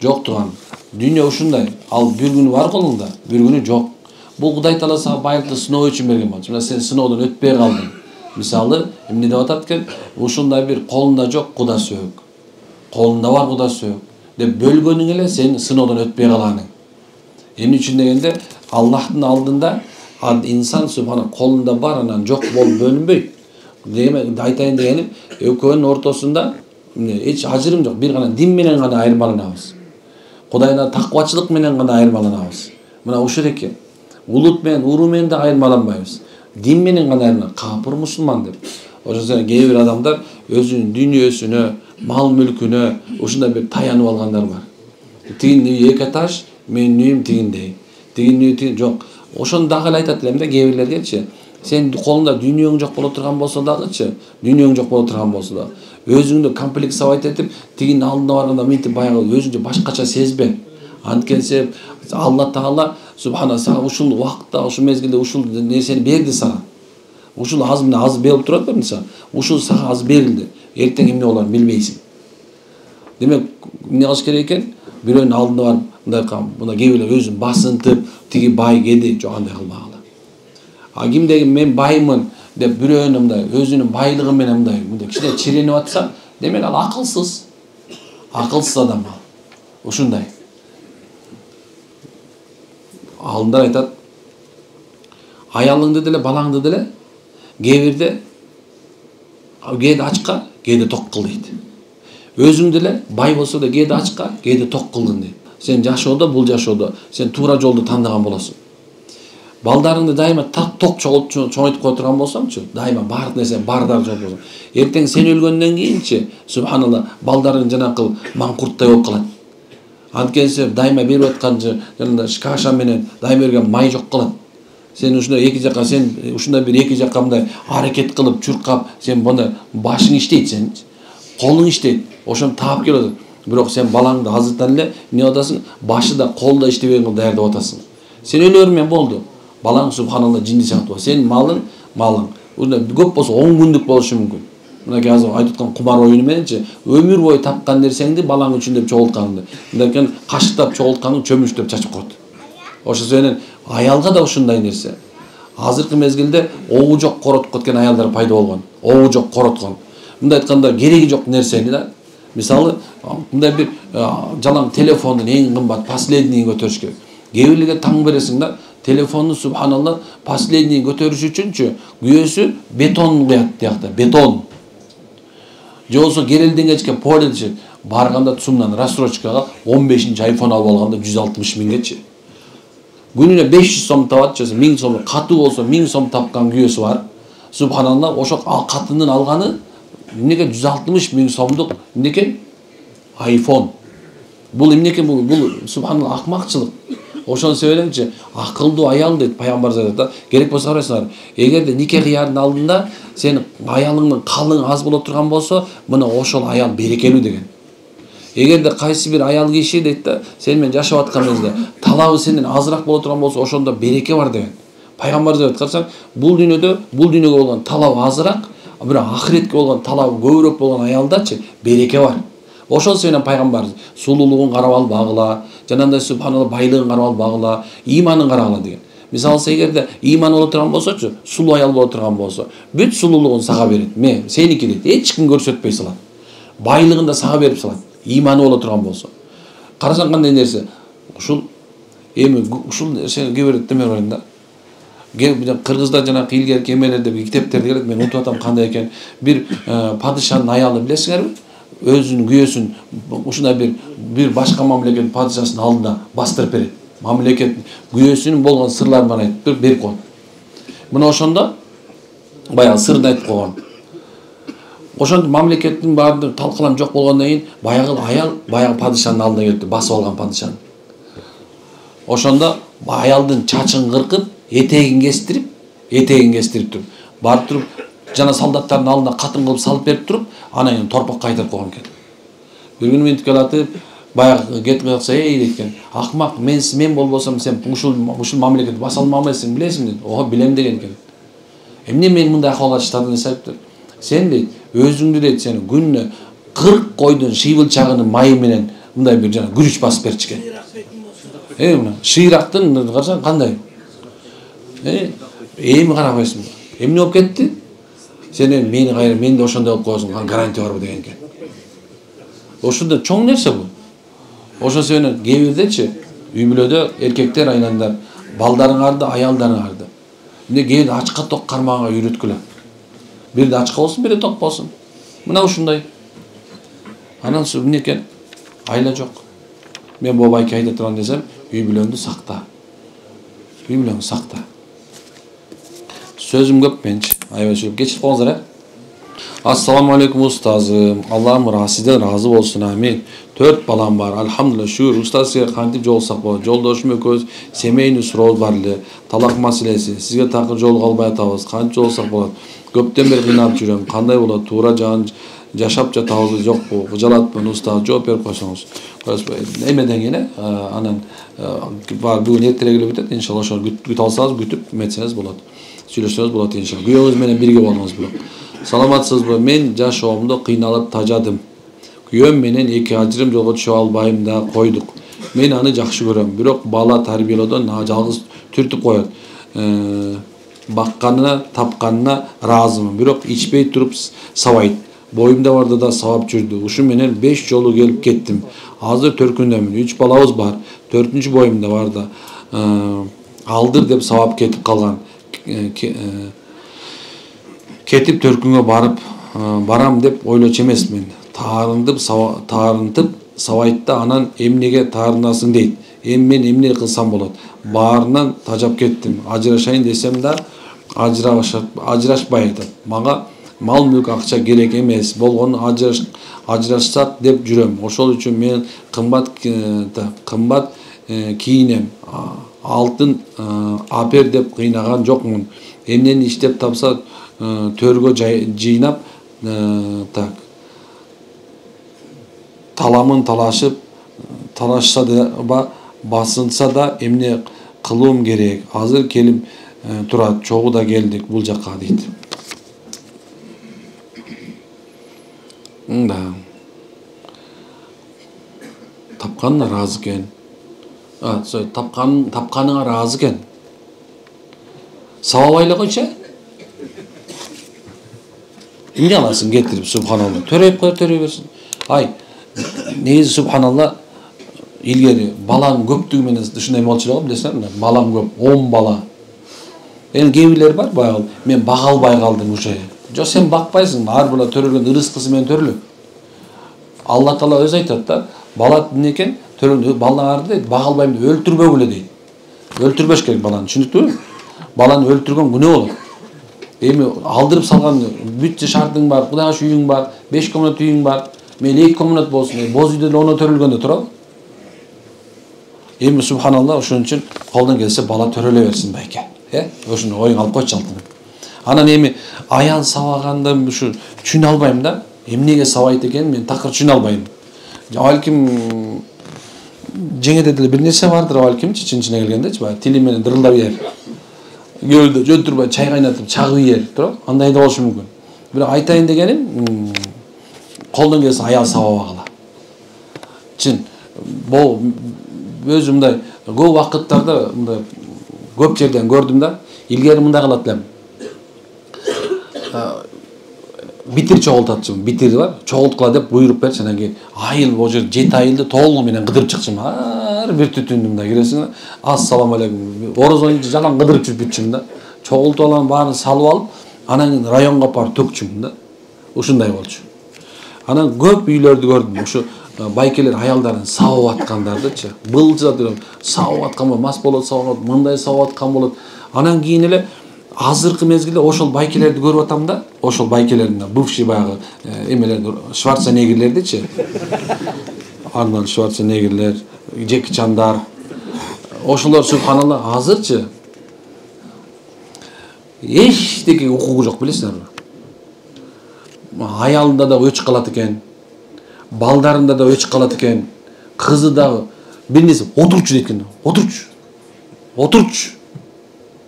Жок туган. Дүйнө ушундай. Ал бир күнү бар колуңда, бир күнү жок. Бул Кудай Таала сага байлыкты сыноо үчүн берген болчу. Мына сен сыноодон өтпөй калдың. Мисалы, эмне деп атат экен? Ушундай бир колунда жок Куда сөөк. Колунда бар Куда сөөк деп бөлгөнүң эле сен сыноодон өтпөй калганың. Эмне үчүн дегенде, Аллахтын алдында инсан субхана колунда бар анан жок болуп бөлүнбөйт. Демек айтайын дегеним, экөөнүн ортосунда эч ажырым жок. Бир гана дин менен гана айырмаланабыз. Кудайга таквачылык менен гана айырмаланабыз. Мына ушул экен. Улут менен, уру менен да айырмаланбайбыз. Дин менен гана айырмаланабыз. Капыр мусулман деп. Ошондой кээ бир адамдар өзүнүн дүйнөсүнө, мал мүлкүнө ушундай бир таянып алгандар бар. Тигин үй 2 этаж, менин үйүм тигиндей. Тигин үй тигин жок. Ошону дагы эле айтат элем да кээ бирлергечи. Сен колуңда дүйнөң жок боло турган болсо дагычы, дүйнөң жок боло турган болсо да, өзүңдү комплексовать этип, тигин алдына барганда мынтип баягы өзүңдү башкача сезбе. Анткенсе Алла Таала субхана сага ушул убакытта, ушул мезгилде ушул нерсени берди сага. Ушул аз менен аз берип турат эмне? Ушул сага аз берилди. Эртең эмне болорун билбейсиң. Демек, эмне кылыш керек экен? Бирөөнүн алдына барып, мындай кээ бирлер өзүн басынтып, тиги бай кеди, жок андай кылбагыла. Кимдеги мен баймын деп бирөөнү мындай өзүнүн байлыгы менен мындай кичине чиренип атса, демек ал акылсыз. Акылсыз адам ал. Ушундай. Алымдар айтат, аялыңды деле, балаңды деле кээ бирде кээде ачка, кээде ток кыл дейт. Өзүң деле бай болсо да кээде ачка, кээде ток кылдың дейт. Сен жашоодо, бул жашоодо сен туура жолду тандаган болосуң. Балдарыңды дайыма ток чоңойтуп кое турган болсоңчу, дайыма баардык нерсе бардак жол болсо. Эртең сен өлгөндөн кийинчи, субханалла, балдарың жанакы маңкурттай болуп калат. Анткенсе дайыма берип аткан жанында каша менен дайыма берген май жок калат. Сен ушундай эки жакка, сен ушундай бир эки жакка мындай аракет кылып, чуркап, сен буну башың иштейт, сен колуң иштейт. Ошону таап келет. Бирок сен балаңды азыртан эле эмне атасың? Башыда, колда иштебеген кылып даярдап атасың. Сен өлөрүмен болду. Балаң субханалла жинди сыяктуу. Сен малың. Unda көп болсо 10 күндүк болушу мүмкүн. Мынакей азыр айтып аткан кумар оюну мененчи өмүр бою тапкан нерсеңди балаң үчүн деп чогултканыңды. Мындан кашыктап чогултканың чөмүчтөп чачып коет. Ошо сенин аялга да ушундай нерсе. Азыркы мезгилде оогу жок коротуп кеткен аялдар пайда болгон. Оогу жок короткон. Мындай айтканда кереги жок нерсени да. Мисалы, мындай бир жалаң телефондун эң кымбат последнийин көтөрүш керек. Кээ бирлерге таң бересиң да, телефонду субханалла последний көтөрүш үчүнчү күйөөсү бетон куят тиякта, бетон. Же болсо керелденгечке полечи барганда сумнан рассрочкага 15-нчи iPhone алып алганда 160 миңгечи. Күнүнө 500 сом табат, же 1000 сом, катуу болсо 1000 сом тапкан күйөөсү бар. Субханалла, ошо катынын алганы эмнеге 160 миң сомдук эмнеке? iPhone. Бул эмнеке? Бул субханалла акмакчылык. Ошону себебинчи акылдуу аял дейт пайгамбарыбыз айтат да. Керек болсо карайсыңар, эгерде нике кыярдын алдында сен аялыңдын калың аз боло турган болсо, мына ошол аял берекелүү деген. Эгерде кайсы бир аял киши дейт да, сен менен жашап аткан кезде талабы сенден азыраак боло турган болсо, ошондо береке бар деген. Пайгамбарыбыз айтат, карасаң, бул дүйнөгө болгон талабы азыраак, бирок ахиретке болгон талабы көбүрөөк болгон аялдачы береке бар. Ошол себептен пайгамбарыбыз сулуулугун карап албагыла, жанагындай субханалла байлыгын карап албагыла, иманын карагыла деген. Мисалы, эгерде иман боло турган болсочу, сулуу аял боло турган болсо, бүт сулуулугун сага берет. Сеники дейт, эч ким көрсөтпөй салат. Байлыгын да сага берип салат. Иманы боло турган болсо. Карасаң кандай нерсе? Ушул нерсе кээ бир бар да. Кыргызда жанагы илгерки эмелерде китептерде келет, мен унутуп атам кандай экен. Бир падышанын аялы билесиңерби? Өзүнүн күйөөсүн ушундай бир башка мамлекет падышасынын алдына бастырып берет. Мамлекет күйөөсүнүн болгон сырларын айтып берип коет. Мына ошондо баягы сырды айтып койгон. Ошондо мамлекеттин баардыгы талкаланып жок болгондон кийин баягы аял баягы падышанын алдына келип басып алган падышаны. Ошондо аялдын чачын кыркып, этегин кестирип туруп, барып туруп жана солдаттардын алдына катын кылып салып берип туруп, анан кийин торпокко кайтарып койгон экен. Бир күнү мынтип келатып, баягы кетип калса, дейт, акмак, мен болбосом сен ушул мамлекетти баса алмайсың, билесиң дейт. Ого, билем деген экен. Эмне мен мындай акыбалга чыктым десем, сен дейт, өзүңдү дейт, сени күнүнө 40 койдун шыйбылчагынын майы менен мындай бир жана күрүч басып берчү экен. Мына шыйрактын карасаң кандай? Эми карабайсың. Эмне болуп кетти? Сен мен да ошондой болуп коесуң, гарантия барбы деген экен. Ошондо чоң нерсе бул. Ошо себептен кээ бирдечи үй бүлөдө эркектер айландар балдарыңарды, аялдарыңарды эмне кээ ачка ток кармаганга үйрөткүлө. Бирде ачка болсун, бирде ток болсун. Мына ушундай. Анан эмне экен? Айла жок. Мен бобайке айтып турган десем, үй бүлөңдү сакта. Үй бүлөңдү сакта. Sözüm көп менчи. Аябай сөйлөп кечирип коюңуздар, Ассаламу алейкум устазым. Аллахым сизден разы болсун, амин. 4 балам бар. Алхамдулилlah, шүгүр. Устаз сизге кантип жолуксак болот? Жолдошум экөөбүз семейный суроо бар эле. Талак маселеси. Сизге такыр жолуга албай атабыз. Кантип жолуксак болот? Көптөн бери кыйнап жүрөм. Кандай болот? Туура жагын жашап жатабызбы, жокпу? Кыжалатпын, устаз. Жооп берип койсоңуз. Эмеден кийин анан бүгүн эртерээк эле бүтөт. Иншалла ошону күтүп алсаңыз, күтүп метсеңиз болот. Сүйлөшсөңүз болот иншалла. Күйөөңүз менен бирге болуңуз бирок. Саламатсызбы? Мен жашоомдо кыйналып тажадым. Күйөөм менен 2 ажырым жолго түшө албайм да койдук. Мен аны жакшы көрөм, бирок бала тарбиялоодон жалгыз түртүп коет. Бакканына, тапканына ыраазымын, бирок ичпей туруп сабайт. Боюмда барда да сабап жүрдү. Ушу менен 5 жолу келип кеттим. Азыр төркүндөмүн. 3 балабыз бар. 4-үнчү боюмда барда алдыр деп сабап кетип калган. Кетип төркүнгө барам деп ойлочу эмесмин. Таарынтып сабайт да анан эмнеге таарынасың дейт. Эми мен эмне кылсам болот? Баарынан тажап кеттим. Ажырашайын десем да ажырашпай атат. Мага мал мүлк акча керек эмес. Болгону ажырашсак деп жүрөм. Ошол үчүн мен кымбат кийинем. Алтын апер деп кыйнаган жокмун. Эмнени иштеп тапса төргө жыйнап таламын талашып, талашса да басынса да эмне кылуум керек? Азыр келип турат, чогуу да келдик бул жакка дейт. Да. Тапканына разы экен. Тапканыңа разы экен. Сабап айлы койчу. Эмне аласың кетирип, субханалла. Төрөйүп кой, төрөй берсин. Ай, негизи субханалла илгери баланын көптүгү менен ушундай болчу эле го, билесиңерби? Балам көп, 10 бала. Эми кээ бирлер бар, баягы мен бага албай калдым уже. Жок, сен бакпайсың, ар бала төрөлгөн ырыскысы менен төрөлөт. Алла Таала өзү айтат да, бала эмне экен? Төрөлгөн балаңарды дейт, бага албайм деп өлтүрбөгүлө дейт. Өлтүрбөш керек баланы, түшүндүкпү? Баланы өлтүргөн күнөө болот. Эми алдырып салган бүт шартың бар, кудайга үйүң бар, 5 комнат үйүң бар. Мен 2 комнат болсун, боз үйдө оны төрөлгөндө турабы? Эми субханалла, ошон үчүн колдон келсе бала төрөлө берсин байке. Ошону оюңа алып койчу алтыным. Анан эми аял сабаганда ушу түшүнө албайм да. Эмнеге сабайт экен, мен такыр түшүнө албайм. Балким жеңеде деле бир нерсе бардыр, балкимчи чын-чына келгендечи, баягы тили менен дырылдап ийер. Гөлдө жөнтүрбөй чай кайнатып чагып ийер, туурабы? Андай да болушу мүмкүн. Бирок айтайын дегеним, колдон келсе аял сабабагыла. Чын, бул өзү мындай көп вакыттарда мындай көп жерден көрдүм да, илгери мындай кылат элем. Битир чогултатчы, битир бар, чогулткыла деп буйрук берчи, анан кийин айыл бо жер 7 айылды толугу менен кыдырып чыкчым. Ар бир түтүндү мындай киресиң, ассаламу алейкум. Орозону жалаң кыдырып жүрүп бүтчүм да. Чогултуп алам, баарын салып алып, анан районго барып төкчүм да. Ушундай болчу. Анан көп үйлөрдү көрдүм. Ушу байкелер аялдарын сабап аткандардычы. Былжырап сабап аткан болот, мас болот, сабап, мындай сабап аткан болот. Анан кийин эле азыркы мезгилде ошол байкелерди көрүп атам да. Ошол байкелердин бывший баягы эмелер Шварценеггерлердичи. Арнольд Шварценеггерлер, Джеки Чандар. Ошолор субханалла азырчы эчтеке укугу жок, билесиңерби? Аялында да өчүп калат экен. Балдарында да өчүп калат экен. Кызы да бир нерсе отурчу дейт экен. Отурчу.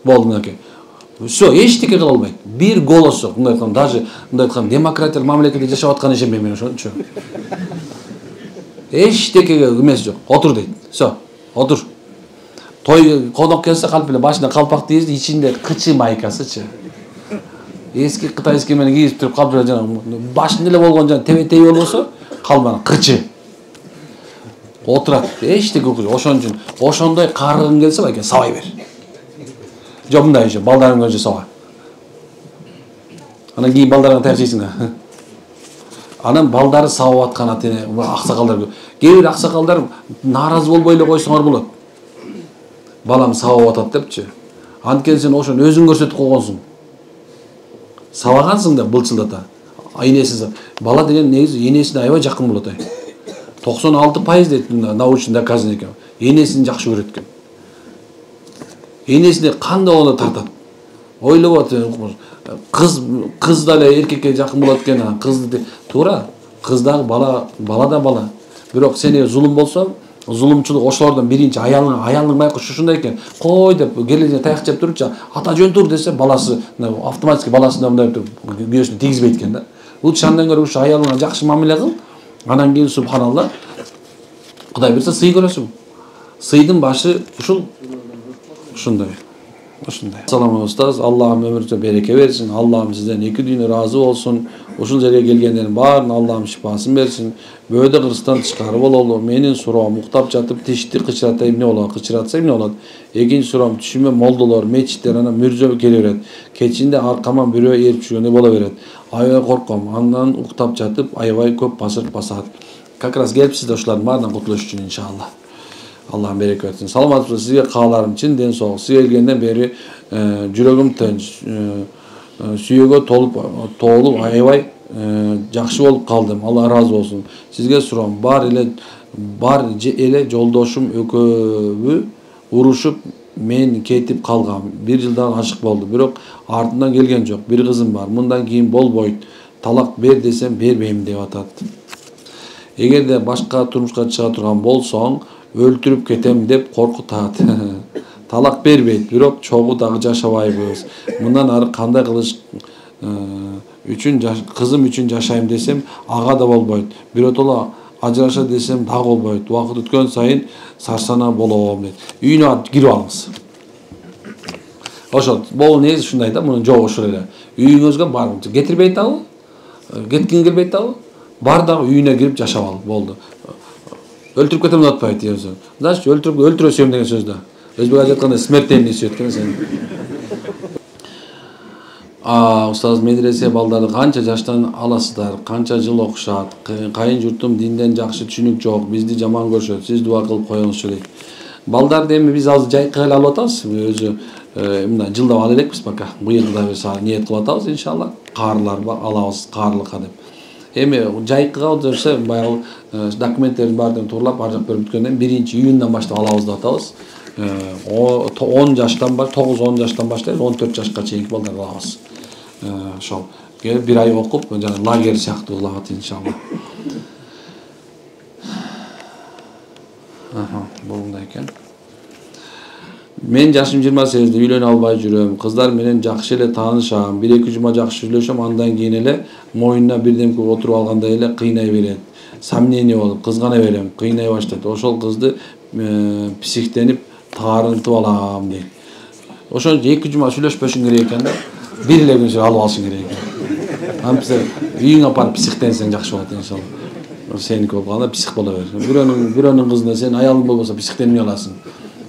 Болду мынакей. Всё, эчтеке кыла албайт. Бир голос жок. Мындай айткан, даже мындай айткан демократиялык мамлекетте жашап аткан ишенбейм мен ошончу. Эчтекеге эмес жок. Отур дейт. Всё, отур. Той конок келсе калп эле башына калпак тийип, ичинде кычы майкасычы. Эски кытайский менен кийип туруп калып жана башында эле болгон жана тебетей болбосо, калбан кычы. Отурат. Эчтеке окуйт. Ошон үчүн ошондой карыгың келсе байке сабай бер. Жок мындай иши, балдарың көрсө саба. Анан кийин балдарыңа тапшырсың да. Анан балдары сабап аткан атене, аксакалдар. Кээ бир аксакалдар нааразы болбой эле койсоңор болот. Балам сабап атат депчи. Анткени сен ошону өзүң көрсөтүп койгонсуң. Сабагансың да былчылдата. Энеси бала деген негизи энесине аябай жакын болот ай. 96% дейт научный доказано экен. Энесин жакшы көрөт экен. Энесине кандай боло тартат. Ойлоп атат. Кыз да эле эркекке жакын болот экен. Кызды туура. Кыз дагы бала да бала. Бирок сене зулум болсо, зулумчулук ошолордон биринчи аялдын байкуш ушундай экен. Кой деп келине таяк жеп турчу, ата жөнтүр десе баласы автоматически баласына мындай туруп күйөөсүн тийгизбейт экен да. Лучше андан көрө ушу аялыңа жакшы мамиле кыл. Анан кийин субханалла Кудай берсе сый көрөсүң. Сыйдын башы ушундай. Саламат устаз, Аллахым өмүрүңүзгө береке берсин. Аллахым сизден эки дүйнө разы болсун. Ушул жерге келгендердин баарын Аллахым шифасын берсин. Бөөдө кырыстан тышкары бололу. Менин суроом уктап жатып тишти кычырата эмне болот? Кычыратса эмне болот? Экинчи суроом түшүмө молдолор, мечиттер анан мүрзө келе берет. Кечинде аркама бирөө эрип жүргөндөй боло берет. Аябай корком. Андан уктап жатып аябай көп басып басат. Как раз келипсиз да ошолордун баарынан кутулуш үчүн иншалла. Аллахым береке берсин. Саламатсызбы? Сизге кааларым чын ден соолук. Сиз келгенден бери жүрөгүм тынч, сүйөгө толуп аябай жакшы болуп калдым. Алла ыраазы болсун. Сизге суроом, бар эле жолдошум экөөбү урушуп мен кетип калгам. 1 жылдан ашык болду. Бирок артынан келген жок. Бир кызым бар. Мындан кийин болбойт. Талак бер десем бербейм деп атат. Эгерде башка турмушка чыга турган болсоң, өлтүрүп кетем деп коркутат. Талак бербейт, бирок чогуу дагы жашабайбыз. Мындан ары кандай кылыш үчүн кызым үчүн жашайм десем, ага да болбойт. Биротоло ажыраша десем дагы болбойт. Убакыт өткөн сайын сарсана болом дейт. Үйүнө кирип алыңыз. Ошол бул негизи ушундай да, мунун жогу ушул эле. Үйүңүзгө барып кетирбейт дагы, кеткиң келбейт дагы, бар дагы үйүнө кирип жашап ал, болду. Өлтүрүп кетем деп атпайт өзү. Значит, өлтүрөсүм деген сөз да. Өзбек айткандай смертельный сөйт экен сен. Устаз, медресе балдарды канча жаштан аласыздар, канча жыл окушат, кайын журтум динден жакшы түшүнүк жок, бизди жаман көрүшөт, сиз дуа кылып коюңузчу дейт. Балдарды эми биз азыр жайкы эле алып атабыз, өзү мындай жылдап ала элекпиз пока. Быйыл да биз ниет кылып атабыз иншалла, каарлар алабыз, каарлыкка деп. Эми жайкыга десе баягы документтердин баардыгын турлап, ар жак берип бүткөндөн 1-июндан баштап алабыз деп атабыз. 10 жаштан 9-10 жаштан баштайбыз, 14 жашка чейинки балдарды алабыз. Ошол келип 1 ай окуп, жана лагерь сыяктуу кылабыз иншалла. Булундай экен. Мен жашым 28, үйлөнө албай жүрөм. Кыздар менен жакшы эле таанышам. 1-2 жума жакшы сүйлөшөм, андан кийин эле моюнуна бирдемке отуруп алгандай эле кыйнай берет. Сомнение болуп, кызгана берем, кыйнай баштайт. Ошол кызды психтенип, таарынтып алам дейт. Ошон 2 жума сүйлөшпөшүң керек экен да. Бир эле күн алып алышың керек экен. Антса үйүңө апарып психтенсең жакшы болот иншалла. Сеники болуп калганда псих боло бер. Бирөөнүн кызына сен аялың болбосо психтенбей аласың.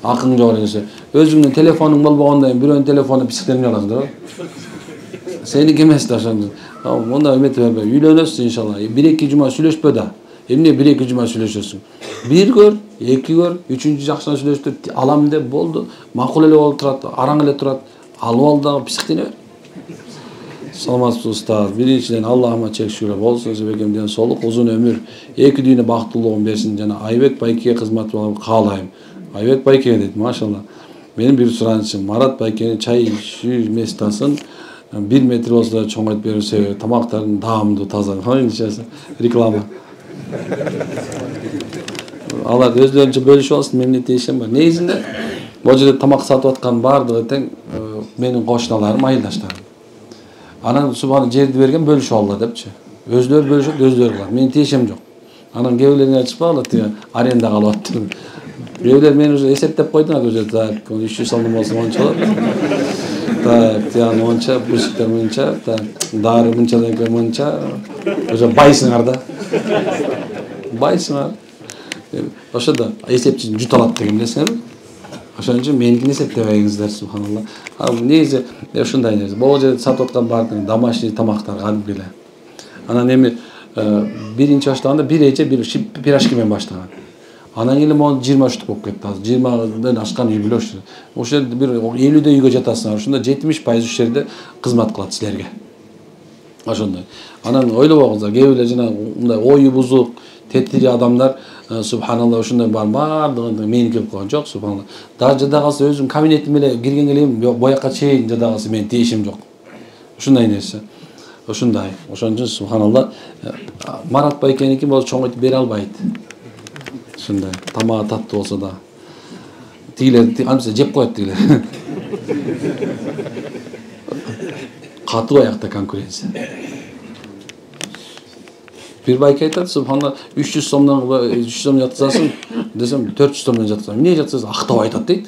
Акың жок элесе. Өзүңдүн телефонуң болбогондон кийин бирөөнүн телефонуна психтенбей аласың да. Сеники эмес да ошондо. Монда эметип бербей. Үйлөнөсүз иншалла. 1-2 жума сүйлөшпө да. Эмне 1-2 жума сүйлөшөсүң? 1 көр, 2 көр, 3-чү жакшынан сүйлөштүр, алам деп болду. Макул эле болуп турат, араң эле турат. Алып ал дагы психтене бер. Саламатсыз устаз. Биринчиден Аллахыма чек шүгүр болсун, себекемден солук, узун өмүр, эки дүйнө бактылуулугун берсин жана Айбек байкеге кызмат кылып каалайм. Айбек байке дейт, машалла. Менин бир суранычым, Марат байкени чай ішүү местасын 1 метр болсо да чоңойтуп берсе, тамактарын даамдуу, таза. Реклама. Алар өздөрүнчө бөлүшүп алсын, менин тиешем бар. Негизинде бул жерде тамак сатып аткан баардыгы тең менин кошуналарым, айылдаштарым. Анан субхана жерди берген бөлүшүп алла депчи. Өздөрү бөлүшөт, өздөрү кылат. Менин тиешем жок. Анан кээбилерин ачпагыла тиги арендага алып аттым. Кээбилер мен уже эсептеп койдум уже так 300 сомдон болсо монча болот. Так, тиян монча, бушуктар монча, так, дары мынчадан көр монча. Уже байсыңар да. Байсыңар. Ошондо эсепчи жут алат деген билесиңерби? Ошон үчүн меникини эсептебеңиздер, субханалла. Негизи ушундай нерсе. Бул жерде сатып аткан баардыгы домашний тамактар кадимки эле. Анан эми биринчи баштаганда бир эже бир пирожки менен баштаган. Анан кийин могу 23 болуп кетти. 20дан ашкан үй биле ошо. Ошо жерде бир 50 үйгө жатасыңар. Ошондо 70% ушул жерде кызмат кылат силерге. Ошондой. Анан ойлобоңуздар, кээбилер жана мындай ою бузук, тетири адамдар субханалла ушундай баардыгын меники кылып койгон жок, субханалла. Дагы жада калса өзүм кабинетим эле кирген келем, боякка чейин жада калса менин тиешим жок. Ушундай нерсе. Ушундай. Ошон үчүн субханалла Марат байкеники болсо чоңойтуп бере албайт. Ушундай. Тамагы таттуу болсо да. Тигилер анча жеп коет тигилер. Катуу аякта конкуренция. Bir байке айтат, субханалла 300 сомдон 300 сом жатсасың, десем 400 сомдон жатсам. Эмне жатсасың? Актап айтат дейт.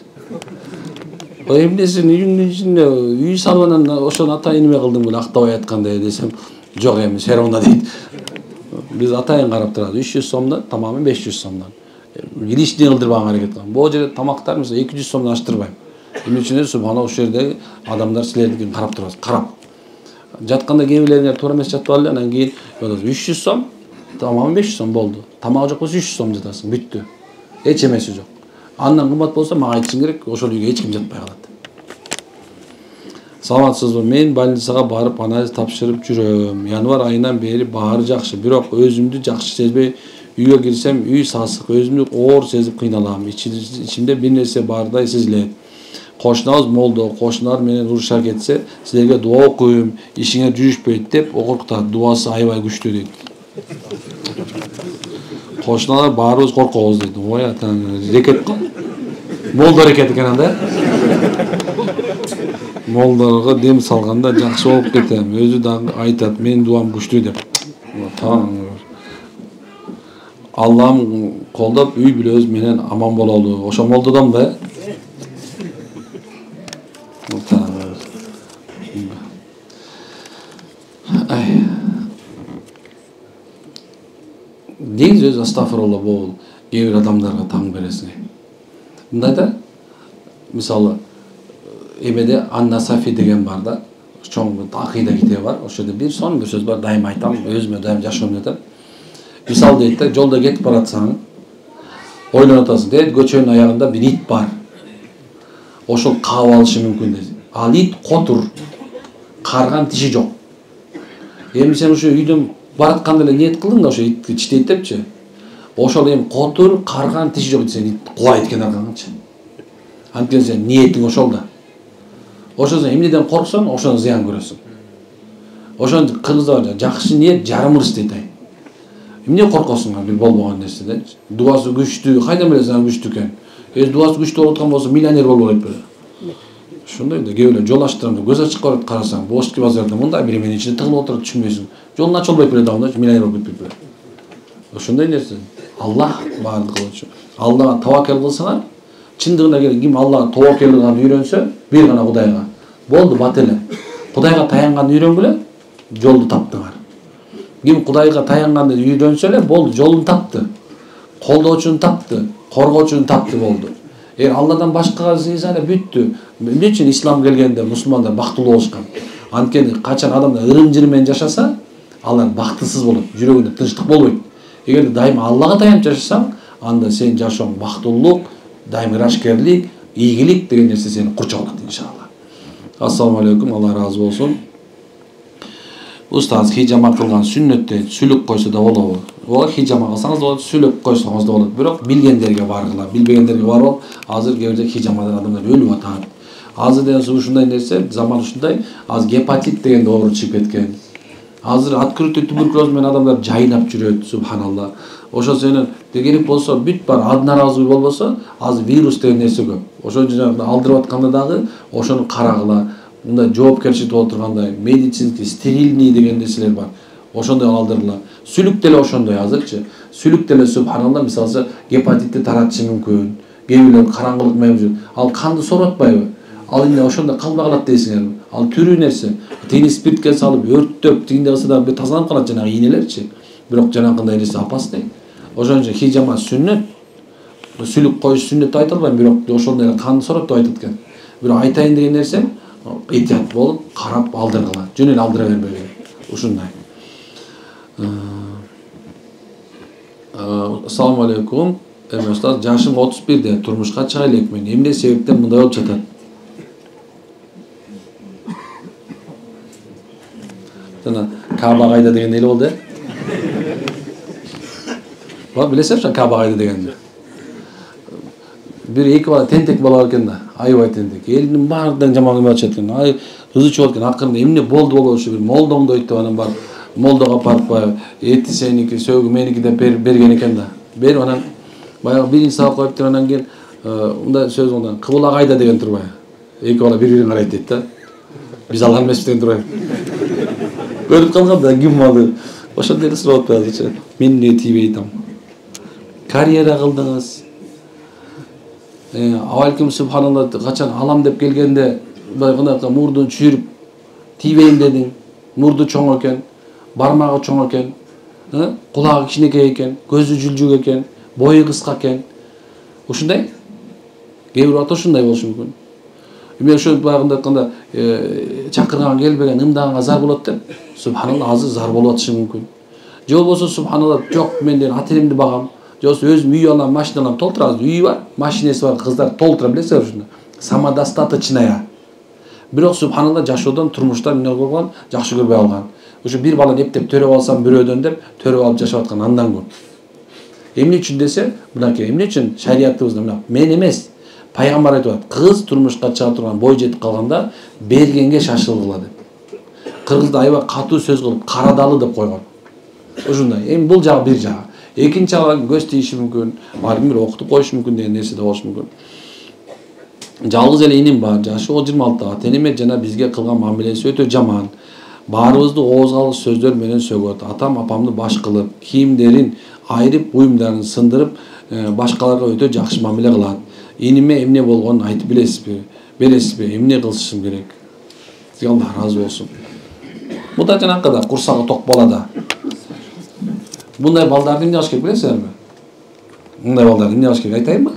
Эмнесин үйүңдүн ичинде үй салып анан ошону атайын эме кылдым беле актап айткандай десем, жок эми серонда дейт. Биз атайын карап турат. 300 сомдон, тамамы 500 сомдон. Лишний кылдырбаганга аракет кылам. Бул жерде тамактар мисалы 200 сомдон аштырбайм. Эмне үчүн субханалла ошол жерде адамдар силердикин карап турат. Карап. Жатканда кээбилериңер туура эмес жатып алды, анан кийин 300 сом, тамамы 500 сом болду. Тамагы жок болсо 300 сом жатасың, бүттү. Эч эмеси жок. Андан кымбат болсо мага айтышың керек, ошол үйгө эч ким жатпай калат. Саламатсызбы? Мен больницага барып анализ тапшырып жүрөм. Январ айынан бери баары жакшы, бирок өзүмдү жакшы сезбей үйгө кирсем, үй сасык, өзүмдү оор сезип кыйналам. Ичимде бир нерсе бардай сезилет. Кошунабыз молдо, кошуналар менен уруша кетсе, силерге дуа окуйм, ишиңер жүрүшпөйт деп окуртат. Дуасы аябай күчтүү дейт. Кошуналар баарыбыз коркобуз дейт. Ой атаң рекет го. Молдо рекет экен анда. Молдорго дем салганда жакшы болуп кетем. Өзү да айтат, мен дуам күчтүү деп. Аллам колдоп үй бүлөбүз менен аман бололу. Ошо молдодон да. Негиз өзү астафырулла бол, кээ бир адамдарга таң бересиң. Мындай да, мисалы, эмеде Анна Сафи деген бар да, чоң акыйда китеби бар. Ошода бир сон бир сөз бар, дайым айтам, өзүмө дайым жашоомдо айтам. Мисал дейт да, жолдо кетип баратсаң, ойлонуп атасың, дейт, көчөнүн аягында бир ит бар. Ошол каап алышы мүмкүн дейт. Ал ит котур, карган тиши жок. Эми сен ошо үйдөн баратканда эле ниет кылдың да ошо итти чийтейт депчи. Ошол эми котур, карган тиши жок десең, ит кубайт экен аркаңчы. Анткени сен ниетиң ошол да. Ошо сен эмнеден корксоң, ошону зыян көрөсүң. Ошону кыргыздар жакшы ниет жарым ырыс дейт. Эмне коркосуң бир болбогон нерседен? Дуасы күчтүү, кайдан билесиң күчтүү экенин? Дуасы күчтүү болуп аткан болсо миллионер болуп алат беле. Ошондой да кээ бирөө жол аштырам деп көз ачып карап карасаң, Бошки базарда мындай бир эменин ичинде тыгылып отурат түшүнбөйсүң. Жолун ача албайт беле дагы, миллионер болуп кетпейт беле. Ошондой нерсе. Аллах баарын кылыучу. Аллага таваккал кылсаңар, чындыгында келе ким Аллага таваккал кылганды үйрөнсө, бир гана Кудайга. Болду бат эле. Кудайга таянганды үйрөнгүлө, жолду таптыңар. Ким Кудайга таянганды үйрөнсө эле, болду, жолун тапты. Колдоочун тапты, коргоочун тапты болду. Алладан башкага сыйса эле бүттү. Эмне үчүн ислам келгенде мусулмандар бактылуу болушкан? Анткени качан адамдар ырым-жырым менен жашаса, алар бактысыз болот, жүрөгүндө тынчтык болбойт. Эгерде дайым Аллага таянып жашасаң, анда сен жашооң бактылуулук, дайым ырашкерлик, ийгилик деген нерсе сени курчап алат иншалла. Ассаламу алейкум, Алла разы болсун. Устаз хижама кылган сүннөттө сүлүк койсо да болобу? Ооба, хижама кылсаңыз да болот, сүлүк койсоңуз да болот. Бирок билгендерге баргыла, билбегендерге барып, азыр кээ бирде хижамадан адамдар өлүп атат. Азыр деген ушундай нерсе, заман ушундай, азыр гепатит деген оору чыгып кеткен. Азыр открытый туберкулоз менен адамдар жайлап жүрөт, субханалла. Ошо сенин керек болсо бүт бар, аднаразы болбосо, азыр вирус деген нерсе көп. Ошо жанагы алдырып атканда дагы ошону карагыла. Мындай жоопкерчилик болуп тургандай, медицинский, стерильный деген нерселер бар. Ошондой алдырыла. Сүлүк деле ошондой азырчы. Сүлүк деле субханалла, мисалы, гепатитти таратышы мүмкүн. Кээ бирлер караңгылык менен жүрөт. Ал канды соратпайбы? Ал эмне ошондо калбай калат дейсиңерби? Ал түрүү нерсе. Тени спиртке салып, өрттөп, тигинде кылса да тазаланып калат жанагы ийнелерчи. Бирок жанагындай нерсе опасный. Ошон үчүн хижама сүннөт. Сүлүк коюш сүннөт айта албайм, бирок ошондой канды сорат деп айтат экен. Бирок айтайын деген нерсем, этият болуп, карап алдыргыла. Жөн эле алдыра бербей керек. Ушундай. Ассаламу алейкум. Устаз, жашым 31де, турмушка чыга элекмин. Эмне себептен мындай болуп жатат? Жана Каба кайда деген эле болду. Ба, билесиңби Каба кайда дегенди? Бир эки бала тентек бала бар экен да, аябай тентек. Элдин баарынан жаман эме атышат экен. Кызы чыгып аткан, акырында эмне болду ушу бир молдоңду өйтүп анан бар. Молдого апарып, эти сеники, сөгү меники деп берген экен да. Берип анан баягы биринчи сабак коюп туруп анан кийин мындай сөз болду. Кыбыла кайда деген турбай. Эки бала бири-бирин карайт дейт да. Биз алган эмеспиз деген турбай. Көрүп калган да ким малы. Ошондой эле сурап атпайбы азырчы. Мен эмне тийбей атам. Карьера кылдыңыз. Авалким субханалла, качан алам деп келгенде баягы мурдун чүйүрүп тийбейм дедиң. Мурду чоң экен, бармагы чоң экен, кулагы кичинекей экен, көзү жүлжүк экен, бою кыска экен. Ушундай? Кээ бир ошондой болушу мүмкүн. Эми ошо баягында айтканда чакырган келбеген, ымдаганга зар болот деп, субханалла азыр зар болуп атышы мүмкүн. Же болбосо субханалла, жок мен деген ата-энемди багам, же болбосо өзүм үй алам, машина алам, толтурабыз. Үйү бар, машинеси бар, кыздар толтура билесиңер ушуну. Самодостаточная. Бирок субханалла жашоодон, турмуштан эмне болгон, жакшы көрбөй алган. Ушу бир бала эптеп төрөп алсам бирөөдөн деп төрөп алып жашап аткан андан көп. Эмне үчүн десе, мынакей, эмне үчүн шариятыбызда мына мен эмес, пайгамбар айтып атат, кыз турмушка чыга турган бой жетип калганда бергенге шашылгыла деп. Кыргызда аябай катуу сөз кылып, карадалы деп койгон. Ушундай. Эми бул жагы бир жагы. Экинчи абал көз тийиши мүмкүн, балким бир окутуп коюшу мүмкүн деген нерсе да болушу мүмкүн. Жалгыз эле иним бар, жашы 26. Ата-энеме жана бизге кылган мамилеси өтө жаман. Баарыбызды оозго алгыс сөздөр менен сөгөт. Атам апамды баш кылып, кийимдерин айрып, буюмдарын сындырып, башкаларга өтө жакшы мамиле кылат. Иниме эмне болгонун айтып бересизби? Эмне кылышым керек? Сизге Аллах разы болсун. Бул да жанакыда курсагы ток бала да. Bunday baldardı emне кылыш керек билесиңерби? Bunday baldarды эмне кылыш керек айтайынбы?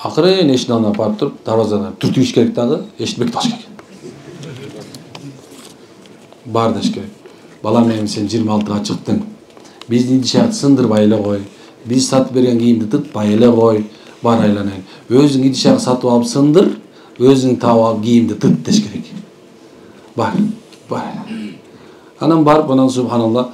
Акырын эшиктин алдына барып туруп, дарбазадан түртүш керек дагы, эшикти бекитип алыш керек. Бар деш керек. Балам менен сен 26-га чыктың. Биздин идишакты сындырбай эле кой. Биз сатып берген кийимди тытпай эле кой. Бар айланайын. Өзүң идишак сатып алып сындыр, өзүң таап алып кийимди тыт деш керек. Бар. Анан барып, анан субханалла,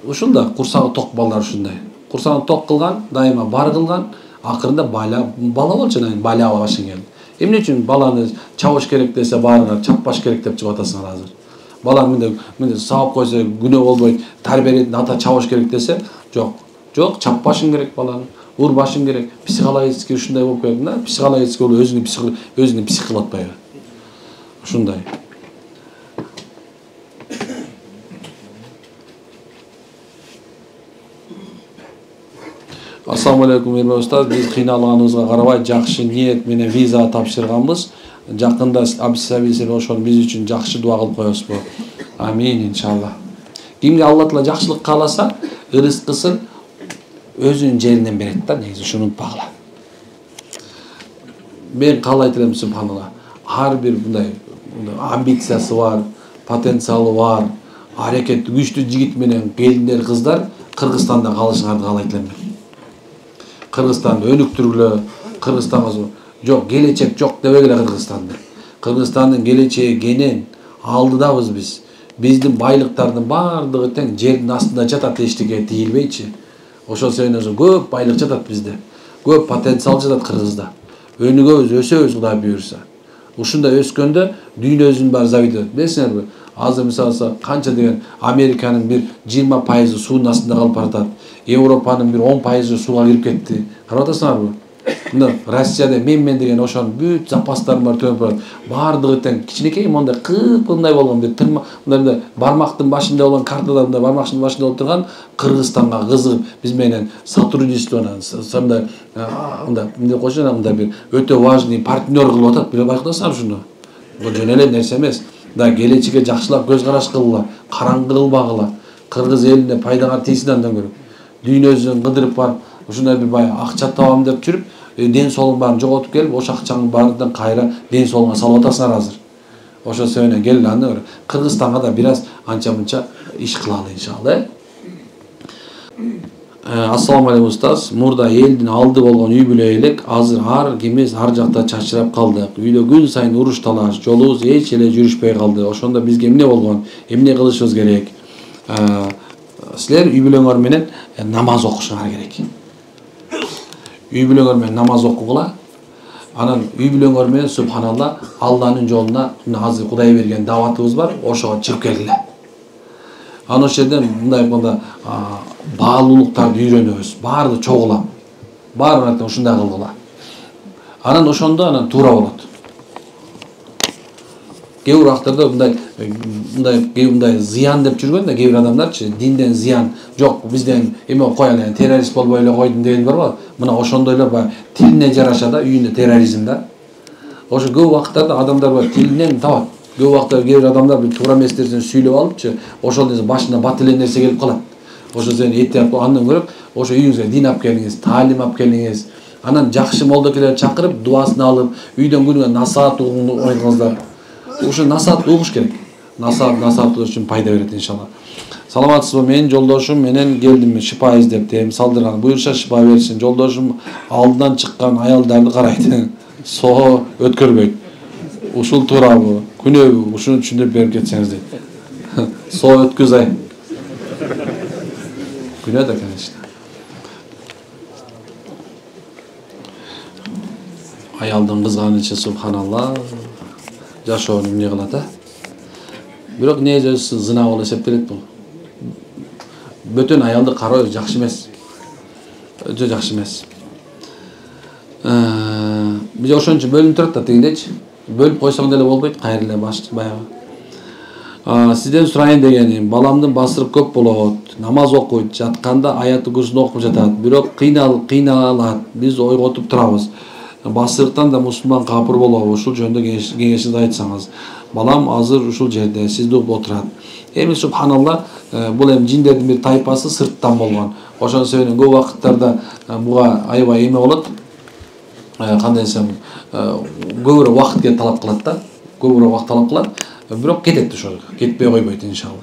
ушул да курсагы ток балдар ушундай. Курсагын ток кылган, дайыма бар кылган, акырында бала болчу, бала башың келди. Эмне үчүн баланы чабыш керек десе, баарыңар чаппаш керек деп чыгып атасыңар азыр. Бала мындай сабап койсо күнөө болбойт, тарбиялейтин ата чабыш керек десе, жок, чаппашың керек баланы, урбашың керек. Психологически ушундай болуп кетти да, психологически ол өзүнүн псих кылып атпайбы. Ушундай. Assalamu alaikum Ermey Ustaz, biz kıynalanımızga karabay jakşı niyet menен viza tapşırganбыз. Jakында абисабисел ошол биз үчүн жакшы дуа кылып коесузбу? Амин иншалла. Кимге Алла Таала жакшылык кааласа, ырыскысын өзүнүн жеринен берет да, негизи ушуну унутпагыла. Мен каалайт элем субханалла. Ар бир мындай амбициясы бар, потенциалы бар, аракети күчтүү жигит менен келиндер, кыздар Кыргызстанда калышыңарды каалайт элем. Кыргызстанды өнүктүргүлө, Кыргызстанга жок, келечек жок дебегиле Кыргызстанды. Кыргызстандын келечеги кенен, алдыдабыз биз. Биздин байлыктардын бардыгы тең жердин астында жатат, эчтеке тийилбейчи. Ошол себептен көп байлык жатат бизде. Көп потенциал жатат Кыргызда. Өнүгөбүз, өсөбүз Кудай буйрса. Ушундай өскөндө дүйнөбүздүн баары завидовать этет. Билесиңерби? Азыр мисалы канча деген Американын бир 20% суунун астында калып баратат. Европанын бир 10% сууга кирип кетти. Карап атасыңарбы? Мына Россияда мен деген ошонун бүт запастары бар төнүп барат. Бардыгы тең кичинекей мондай кыпкындай болгон бир тырма, мындай бармактын башында болгон картада мындай бармактын башында болуп турган Кыргызстанга кызыгып биз менен сотрудничествонан мындай эмне койсоң мындай бир өтө важный партнер кылып атат. Биле байкасаңар ушуну. Бул жөн эле нерсе эмес. Да келечекке жакшылап көз караш кылгыла, караңгы кылбагыла. Кыргыз элине пайдаңар тийсин андан көрө. Дүйнөсүн кыдырып барып, ушундай бир бай акча табам деп жүрүп, ден соолугун баарын жоготуп келип, ош акчанын баарынан кайра ден соолугуңа салып атасыңар азыр. Ошол себептен келгиле андан көрө. Кыргызстанга да бир аз анча-мынча иш кылалы иншалла. Assalamu alaikum Ustaz. Murda элдин алды болгон үй бүлө элек, азыр ар кимиз ар жакта чачырап калдык. Үйдө күн сайын уруш талаш, жолубуз эч эле жүрүшпөй калды. Ошондо бизге эмне болгон? Эмне кылышыбыз керек? Силер үй бүлөңөр менен намаз окушуңар керек. Үй бүлөңөр менен намаз окугула. Анан үй бүлөңөр менен субханалла Алланын жолуна азыр Кудай берген даватыбыз бар, ошого чыгып келгиле. Аны ошол жерден мындай болгондо баалуулуктарды үйрөнөбүз, баарды чогулап, баарын ушундай кылгыла. Анан ошондо анан туура болот. Кээ бир актарда мындай зыян деп жүргөн да кээ бир адамдарчы, динден зыян жок, бизден эме коелу, террорист болбой эле койдум деген барбы? Мына ошондойлор бар, тилине жараша да үйүндө терроризм да. Ошо көп убакыттарда адамдар бар тилинен табат. Көп убакта кээ бир адамдар бир туура эмес нерсени сүйлөп алыпчы, ошол башына бат эле нерсе келип калат. Ошо сен эттеп андан көрөп, ошо үйүңүзгө дин алып келиңиз, таалим алып келиңиз. Анан жакшы молдокелерди чакырып, дуасын алып, үйдөн күнүгө насаат угуңуздар. Ошо насаат угуш керек. Насаат үчүн пайда берет иншалла. Саламатсызбы? Менин жолдошум менен келдим, шипа издептим, салдырган. Буюрса шипа берсин. Жолдошум алдынан чыккан аялдарды карайт. Соо өткөрбөйт. Ушул туурабы? Күнөөбү? Ушуну түшүндүрүп берип кетсеңиз дейт. Соо өткөзай. Күнөө да, конечно. Аялдын кызганычы субханалла. Жашоону эмне кылат, а? Бирок негизи өзү зына болуп эсептелет бул. Бөтөн аялды кароо жакшы эмес. Өтө жакшы эмес. Биз ошончо бөлүнүп турат да тигиндечи. Бөлүп койсоң деле болбойт, кайра эле баягы. Сизден сурайын дегеним, баламдын басырып көп болот, намаз окуйт, жатканда аяты курсун окуп жатат, бирок кыйналат, биз ойготуп турабыз. Басырыктан да мусулман капыр болобу? Ушул жөнүндө кеңешиңизди айтсаңыз. Балам азыр ушул жерде сизди угуп отурат. Эми субханалла, бул эми жиндердин бир тайпасы сырттан болгон. Ошон себептен көп убакыттарда буга аябай эме болот. Кандай десем, көбүрөөк убакыт талап кылат да. Көбүрөөк убакыт талап кылат. Бирок кетет ошол. Кетпей койбойт иншалла.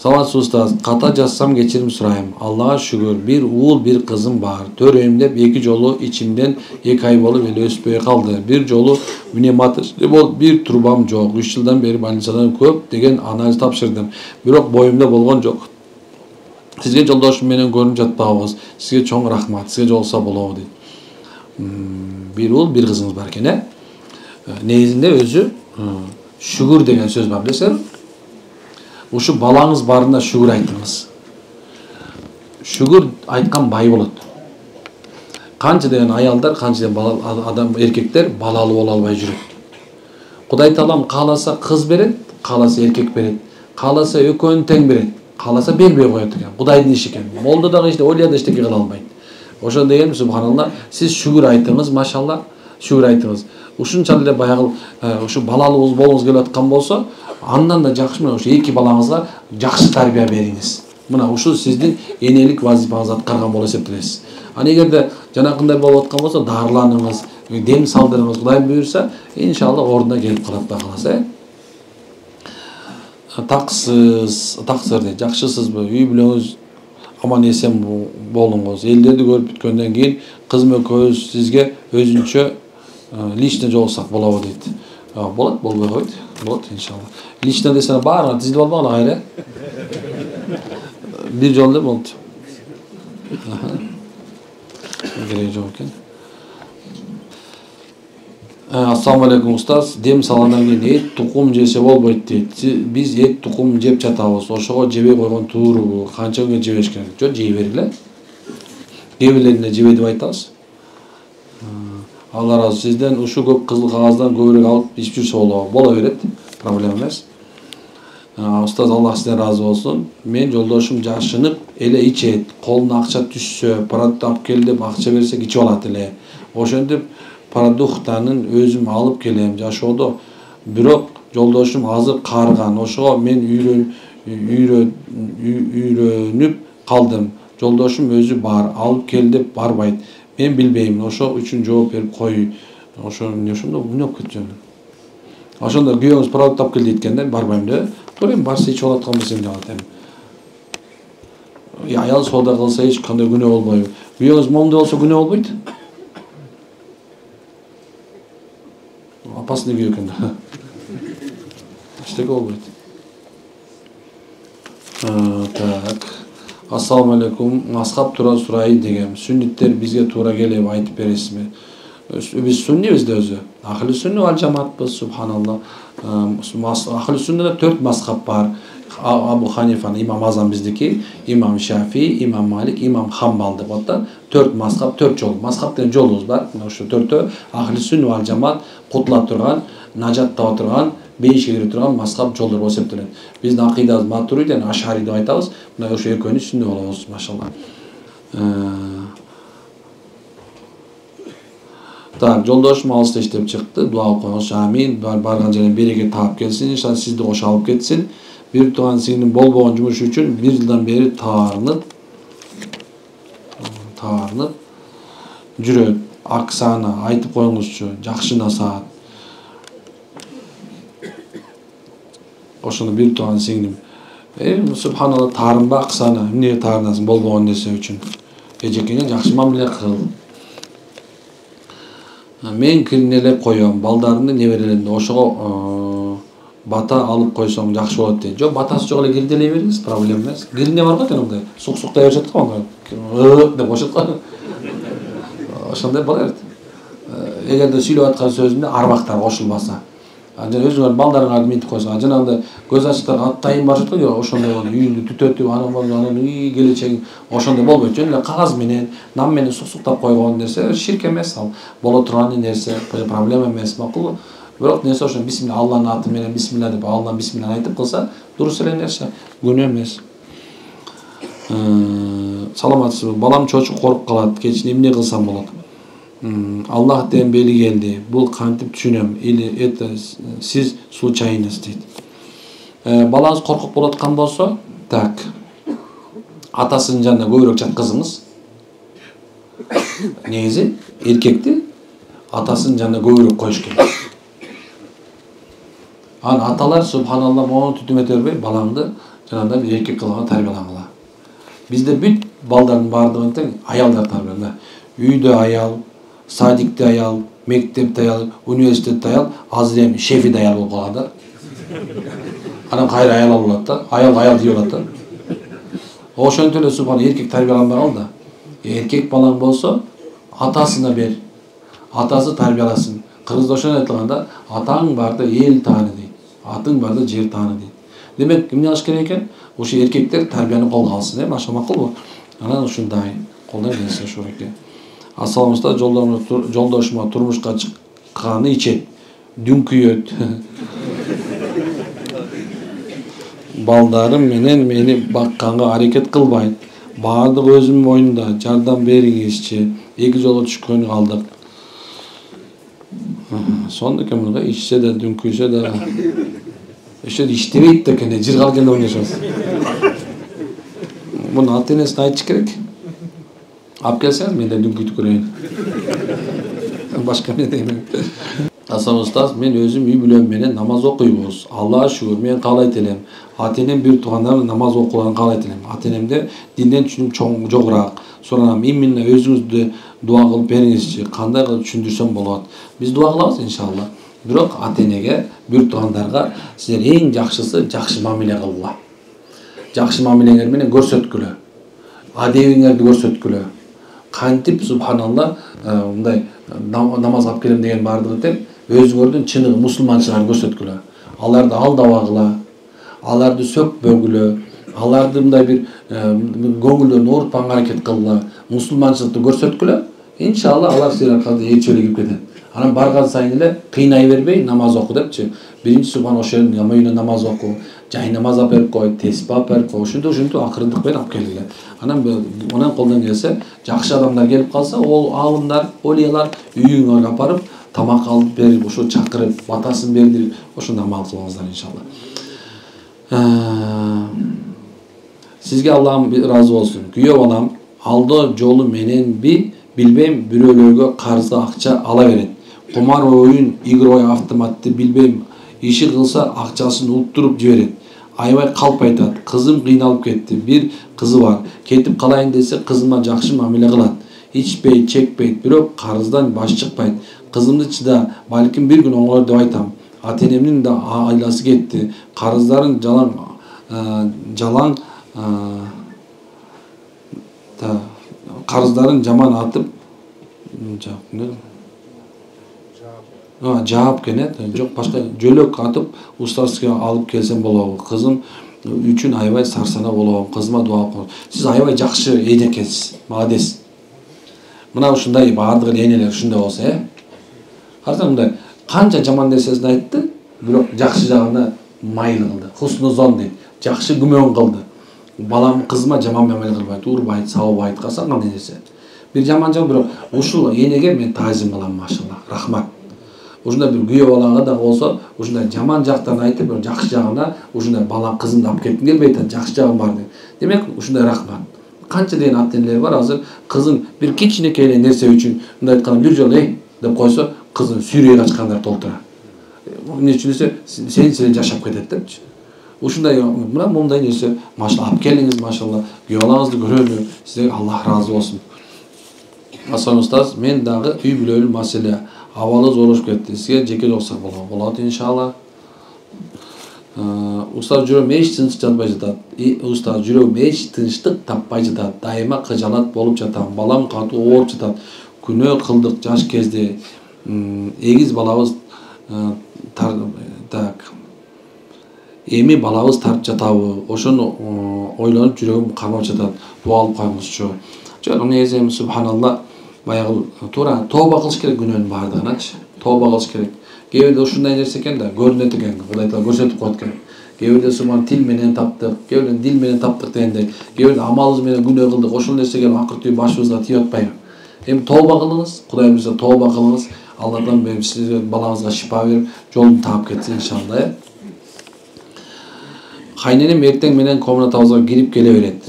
Саламатсыз устаз, ката жазсам кечирим сурайм. Аллага шүгүр, бир уул, бир кызым бар. Төрөйм деп 2 жолу ичимден 2 ай болуп эле өспөй калды. Бир жолу пневмоторакс болуп, бир трубам жок. 3 жылдан бери больницадан көп деген анализ тапшырдым. Бирок боюмда болгон жок. Сизге жолдошум менен көрүнүп жатпабыз. Сизге чоң рахмат. Сизге жолса болобу дейт. Бир уул, бир кызыңыз бар экен, негизинде өзү шүгүр деген сөз бар, билесиңерби? Ушу балаңыз барына шүгүр айтыңыз. Шүгүр айткан бай болот. Канча деген аялдар, канча деген адам, эркектер балалуу боло албай жүрөт. Кудай таалам кааласа кыз берет, кааласа эркек берет. Кааласа экөөнү тең берет, кааласа бербей коет экен. Кудайдын иши экен. Молда дагы иште, олия да эчтеке кыла албайт. Ошон деген субханалла, сиз шүгүр айтыңыз, машалла, шүгүр айтыңыз. Ушунчалык эле баягы ушу балалуу болгуңуз келип аткан болсо, андан да жакшы менен ушу 2 балаңызга жакшы тарбия бериңиз. Мына ушул сиздин энелик вазифаңызды аткарган болуп эсептелесиз. Аны эгерде жанакындай болуп аткан болсо, дарыланыңыз, дем салдырыңыз, Кудай буйрса, иншалла ордуна келип калат да каласа. Таксыр дейт, жакшысызбы? Үй бүлөңүз аман эсен болуңуз. Элдерди көрүп бүткөндөн кийин кызым экөөбүз сизге өзүнчө лично жолуксак болобу дейт. Болот, болбой койт. Болот иншалла. Лично десең баарына тизилип албагыла кайра. Бир жолу эле болду. Кереги жок экен. Ассаламу алейкум устаз. Дем салгандан кийин эт, тукум жесе болбойт дейт. Биз эт, тукум жеп жатабыз. Ошого жебей койгон туурубу? Канча күнгө жебеш керек? Жок, жей бергиле. Кээ бирлерине жебей деп айтабыз. Алла разы сизден ушу көп кызыл кагаздан көбүрөөк алып ичип жүрсө болобу? Боло берет. Проблема эмес. Устаз, Аллах сизден разы болсун. Мен жолдошум жашынып эле ичет. Колуна акча түшсө, продукт алып кел деп акча берсек ичип алат эле. Ошентип продуктанын өзүм алып келем жашоодо. Бирок жолдошум азыр карыган. Ошого мен үйрөнүп калдым. Жолдошум өзү бар, алып кел деп барбайт. Мен билбейм, ошо үчүн жооп берип кой. Ошондо уйноп кетчүм. Ошондо күйөөңүз продукт алып кел дейткенде барбайм деп. Тура эми барса ичип алаткан болсо эмне кылат эми? Аял соода кылса эч кандай күнөө болбойбу? Күйөөңүз момун болсо күнөө болбойт? Опасный күйөө экен да. Эчтеке болбойт. Так. Ассаламу алейкум. Мазхаб туралы сурайын дегем. Сүнниттер бизге туура келип айтып бересизби? Биз сүннибиз да өзү. Ахли сүнни вал жамаатпыз, субханалла. Ахли сүннеде 4 мазхаб бар. Абу Ханифа, имам Азам биздики, имам Шафи, имам Малик, имам Хамбал деп атат. 4 мазхаб, 4 жол. Мазхаб деген жолубуз бар. Ошо 4төө ахли сүнни вал жамаат кутула турган, нажат таба турган, бейишке кире турган мазхаб жолдор болуп эсептелет. Биздин акыйдабыз Матурид, Ашари деп айтабыз. Мына ошо экөөнү сүнни болобуз, машалла. Так, жолдошум алыста иштеп чыкты. Дуа окуп коюңуз. Амин. Барган жерине береке таап келсин. Иншалла сизди кошо алып кетсин. Bir tuğan singlim болбогон жумуш үчүн 1 жылдан бери таарынып жүрөт. Аксана айтып коюңузчу, жакшы насаат. Ошону bir tuğan singlim. Subhanallah, таарынба Аксана. Эмне таарынасың болбогон нерсе үчүн? Эжекеңе жакшы мамиле кыл. Мен кирнелеп коём, балдарымды неберелеримди ошого бата алып койсоң жакшы болот дейт. Жок, батасы жок эле кирделей бериңиз, проблема эмес. Кирне бар го экен ондай. Сук-суктай беришет го анда. Деп кошот го. Ошондой боло берет. Эгерде сүйлөп аткан сөзүндө арбактар кошулбаса, Жана өзүңөр балдарыңарды мынтип койсоң, жанагындай көз ачыктар аттайын барышат го, ошондой үйүңдү түтөтүп, анан келечегиң ошондой болбойт. Жөн эле кагаз менен, нам менен суктап койгон нерсе ширк эмес, ал боло турган нерсе, проблема эмес, макулбу? Бирок нерсе ошо бисмилла, Алланын аты менен бисмилла деп, Алланы бисмилла айтып кылса, дурус эле нерсе, күнөө эмес. Саламатсызбы? Балам чочуп коруп калат. Кечин эмне кылсам болот? Аллахтан бели келди. Бул кантип түшүнөм? Или это сиз случайность дейт. Балаңыз коркуп болоткан болсо, так. Атасынын жанына көбүрөөк жаткызыңыз. Негизи эркекти атасынын жанына көбүрөөк коюш керек. Аталар субханалла мону түтүм ете бербей, балаңды жанагындай бир эркек кылган тарбиялангыла. Бизде бүт балдардын баардыгын тең аялдар тарбияланат. Үйдө аял, садикте аял, мектепте аял, университетте аял, азыр эми шефиде аял болуп калган да. Анан кайра аял болот да, аял дей болот да. Ошентип эле субхан эркек тарбияланбай калды. Эркек балаң болсо, атасына бер. Атасы тарбияласын. Кыргызда ошондой айтылганда, атаң барда эл тааны дейт. Атың барда жер тааны дейт. Демек, эмне кылыш керек экен? Ошо эркектер тарбияны колго алсын, ошо макулбу? Анан ушундай колдон келсе ошо экен. Ассаламыңыздар, жолдошума турмушка чыкканы ичет, дүңкүйөт. Балдарым менен мени бакканга аракет кылбайт. Баардык өзүмдүн мойнумда, жардам бериңизчи. Эки жолго түшкөнү калдык. Сонда экен мынга ичсе да, дүңкүйсө да. Ошо иштебейт да экен, жыргал келе ойношобуз. Муну ата-энесине айтыш керек. Алып келсеңиз, мен да дүңкүйтүп көрөйүн. Башка эмне дейм. Асамыстас, мен өзүм үй бүлөм менен намаз окуйбуз. Аллага шүгүр, мен каалайт элем. Ата-энем бир туугандар намаз окуганын каалайт элем. Ата-энемде динден түшүнүм жогураак. Суранам, именно өзүңүздү дуа кылып бериңизчи. Кандай кылып түшүндүрсөм болот? Биз дуа кылабыз иншалла. Бирок ата-энеге, бир туугандарга силер эң жакшысы жакшы мамиле кылгыла. Жакшы мамилеңер менен көрсөткүлө. Адебиңерди көрсөткүлө. Кантип субханалла мындай намаз алып келем деген баардыгы тең өзүңөрдүн чыныгы мусулманчылыгын көрсөткүлө. Аларды алдабагыла, аларды сөкпөгүлө, аларды мындай бир көңүлдөрүн оорутпаганга аракет кылгыла, мусулманчылыкты көрсөткүлө. Иншалла алар силер аркылуу ээрчилик кирип кетет. Анан барган сайын эле кыйнай бербей намаз оку депчи. Биринчи субхан ошол үйүнө намаз оку, жай намаз алып берип кой, теспих алып берип кой, ушинтип акырындык менен алып келгиле. Анан колдон келсе, жакшы адамдар келип калса, ол алымдар, олиялар үйүңөргө апарып, тамак алып берип, ошо чакырып, батасын бердирип, ошондой амал кылыңыздар иншалла. Сизге Аллахым ыраазы болсун. Күйөө балам алдоо жолу менен билбейм, бирөөлөргө карызга акча ала берет. Кумар оюн, игровой автоматты билбейм, иши кылса акчасын уттуруп жиберет. Аябай калп айтат. Кызым кыйналып кетти. Бир кызы бар. Кетип калайын десе, кызыма жакшы мамиле кылат. Ичпейт, чекпейт, бирок карыздан баш чыкпайт. Кызымды чыда, балким бир күн оңолор деп айтам. Ата-энемдин да айласы кетти. Карыздарын карыздарын жаман атып жаап кенет, жок башка жөлөк атып устазга алып келсем болобу. Кызым үчүн аябай сарсана болобу. Кызыма дуа кылып. Сиз аябай жакшы эне экенсиз. Молодец. Мына ушундай баардык энелер ушундай болсо, карасаң мындай канча жаман нерсесин айтты, бирок жакшы жагына майыл кылды. Хуснузон дейт. Жакшы күмөн кылды. Балам кызыма жаман мамиле кылбайт, урбайт, сабабайт, калсаң кандай нерсе. Бир жаман жок, бирок ушул энеге мен таазим кылам, машалла. Рахмат. Ушундай бир күйөө балага да болсо, ушундай жаман жактарын айтып, бир жакшы жагына ушундай бала кызымды алып кетким келбейт, жакшы жагым бар деп. Демек, ушундай рахмат. Канча деген ата-энелер бар азыр, кызын бир кичинекей эле нерсе үчүн мындай айтканда бир жолу деп койсо, кызын сүйрөй качкандар толтура. Эмне үчүн десе, сен жашап кетет депчи. Ушундай мына мондай нерсе, машалла алып келиңиз, машалла. Күйөө балаңызды көрөлү. Сизге Аллах ыраазы болсун. Асан устаз, мен дагы үй бүлөлүү маселе. Абалы зорошуп кетти. Сизге жеке жолсак болот. Болот иншалла. Устаз жүрөм эч тынчтык жатпай жатат. Устаз жүрөм эч тынчтык таппай жатат. Дайыма кыжалат болуп жатам. Балам катуу ооруп жатат. Күнөө кылдык жаш кезде. Эгиз балабыз так эми балабыз тартып жатабы, ошону ойлонуп жүрөгүм кармап жатат. Дуа алып коюңузчу. Жок, негизи субханалла, баягы туура тооба кылыш керек күнөөнүн баардыгыначы. Тооба кылыш керек. Кээ бирде ушундай нерсе экен да, көрүнөт экен, Кудай Таала көрсөтүп коет экен. Кээ бирде суман тил менен таптык, кээ бирде дил менен таптык дегендей, кээ бирде амалыбыз менен күнөө кылдык, ошол нерсеге акыртыы башыбызга тийип атпайбы. Эми тооба кылыңыз, Кудай буйрса тооба кылыңыз. Алладан берип сизге балаңызга шифа берип, жолун таап кетсин иншалла. Кайненем эртең менен комнатабызга кирип келе берет.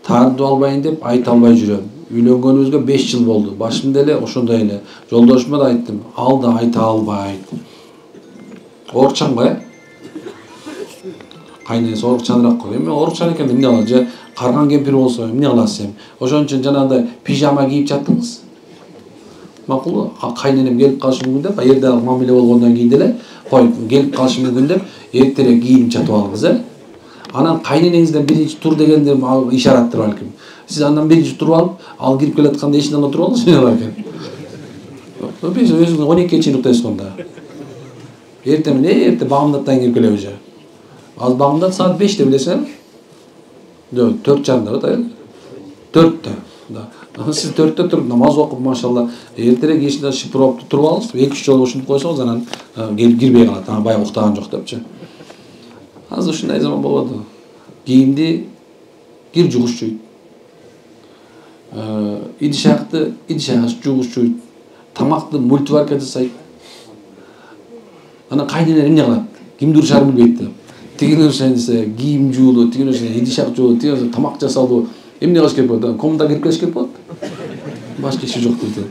Тартып албайын деп айта албай жүрөм. Үйлөнгөнүбүзгө 5 жыл болду. Башымда эле ошондой эле. Жолдошума да айттым, ал да айта албайт. Орукчан го, Кайненеси орукчаныраак го. Эми орукчан экен эмне кылат? Же карган кемпир болсо эмне кыласыз эми? Ошон үчүн жанагындай пижама кийип жаттыңыз. Макулбу? Кайненем келип калышы мүмкүн деп, эрде мамиле болгондон кийин деле, кой, келип калышы мүмкүн деп, эртерээк кийинип жатып алыңыз, Анан кайненеңизден биринчи тур дегенде ишараттыр балким. Сиз андан биринчи туруп алып, ал кирип келатканда эшиктен алып туруп алыңыз, эмне бар экен? Биз өзүңүз 12-ге чейин уктайсыз анда. Эрте менен эрте багымдаттан кирип келебиз же. Аз багымдат саат 5-те билесиңерби? Жок, 4:30 да, 4-те. Да. Сиз 4-те туруп намаз окуп, машалла, эртерээк эшиктен шыпырып туруп алыңыз, 2-3 жолу ушинтип койсоңуз, анан кирбей калат. Анан баягы уктаган жок депчи. Азыр ушундай заман болду. Кийимди кир жугушчуйт. Идишакты жугушчуйт. Тамакты мультиварка жасайт. Анан кайненем эмне кылат? Кимди урушарын билбейт деп. Тигини урушса, кийим жуулу, тигини урушса, идишак жуулу, тигини тамак жасалуу. Эмне кылыш керек болот? Комнатага кирип келиш керек болот. Башка иши жок дейт.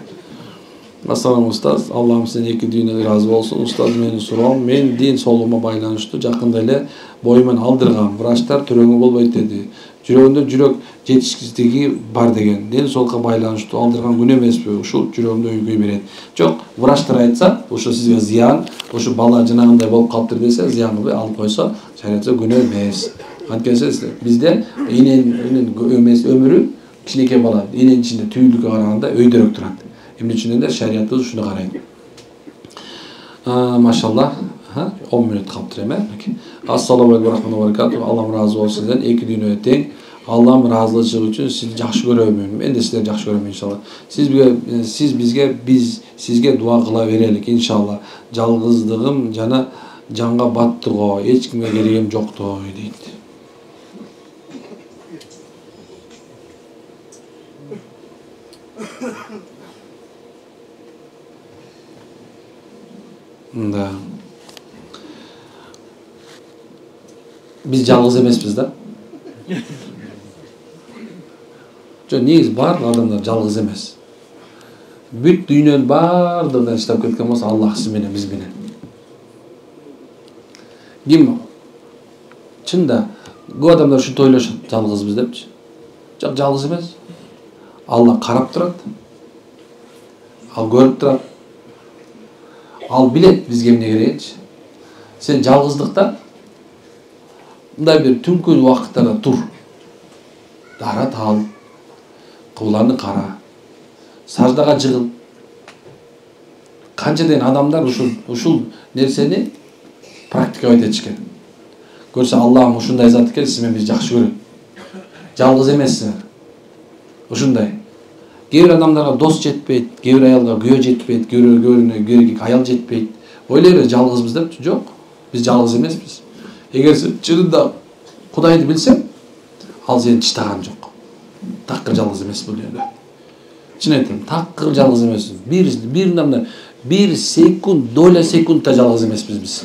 Ассаламу устаз, Аллахым сизден эки дүйнөгө ыраазы болсун. Устаз, менин суроом, мен дин соолугума байланыштуу жакында эле боюман алдыргам. Врачтар төрөңө болбойт деди. Жүрөгүндө жүрөк жетишсиздиги бар деген. Ден соолукка байланыштуу алдырган күнөө эмеспи? Ушул жүрөгүмдө үйгөй берет. Жок, врачтар айтса, ошо сизге зыян, ошо бала жанагындай болуп калыптыр десе, зыян кылбай алып койсо, шариятта күнөө эмес. Анткени бизде эненин өмүрү кичинекей бала, эненин ичинде түйүлүккө караганда өйдөрөөк турат. Эмне үчүн эле шариятыбыз ушуну карайт. Машалла, 10 мүнөт калыптыр эми. Ассаламу алейкум рахматуллахи ва баракатух. Аллам ыраазы болсун сизден. Эки дүйнөгө тең. Аллам ыраазычылыгы үчүн сизди жакшы көрөмүн. Мен да сиздерди жакшы көрөм иншалла. Сиз бизге, биз сизге дуа кыла берелик иншалла. Жалгыздыгым жана жанга батты го. Эч кимге керегим жоктой дейт. Да. Biz жалгыз эмеспиз да. Жо негизи барлык адамдар жалгыз эмес. Бүт дүйнөнүн баардыгынан чыдап кеткен болсо Аллах сиз менен, биз менен. Ким чында көп адамдар ушинтип ойлошот, жалгызбыз депчи. Жок, жалгыз эмес. Алла карап турат. Ал көрүп турат. Ал билет бизге эмне керекинчи. Сен жалгыздыкта мындай бир түнкү убакыттарда тур. Дара тал, кыбланы кара, саждага жыгыл. Канча деген адамдар ушул нерсени практикалап этишкен. Көрсө Аллахым ушундай зат экен, сиз менен бизди жакшы көрөт. Жалгыз эмессиңер. Ушундай. Кээ бир адамдарга дос жетпейт, кээ бир аялга күйөө жетпейт, кээ бирөөгө аял жетпейт. Ойлойбуз жалгызбыз депчи. Жок, биз жалгыз эмеспиз. Эгер сен чынында Кудайды билсең, ал сени тыштаган жок. Такыр жалгыз эмес бул дүйнөдө. Чын айтам, такыр жалгыз эмеспиз. Бир секунд, доля секундта жалгыз эмеспиз биз.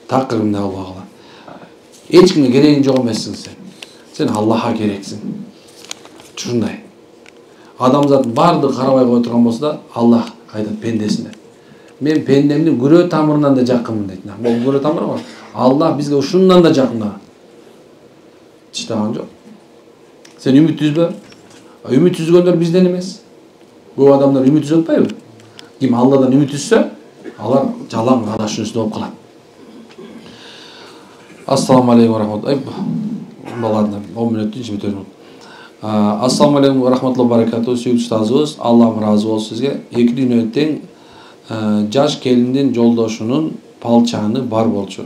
Такыр мындай болбогула. Эч кимге керегиң жок эмессиң сен. Сен Аллахка керексиң. Ушундай. Адамзат бардыгы карабай кое турган болсо да, Аллах айтат пендесине. Мен пендемдин күрөө тамырынан да жакынмын дейт. Бул күрөө тамыры бар. Аллах бизге ушундан да жакын. Чыдаган жок. Сен үмүт үзбө. Үмүт үзгөндөр бизден эмес. Көп адамдар үмүт үзүп атпайбы? Ким Алладан үмүт үзсө, алар жалаң адашуу үстүндө болуп калат. Ассаламу алейкум рахматуллахи. Баладым 10 мүнөттүн ичинде бүтөрүм. Ассаламу алейкум рахматуллахи ва баракатух. Сүйүктүү устазыбыз, Аллам ыраазы болсун сизге. Эки дүйнөгө тең Жаш келиндин жолдошунун палчаны бар болчу.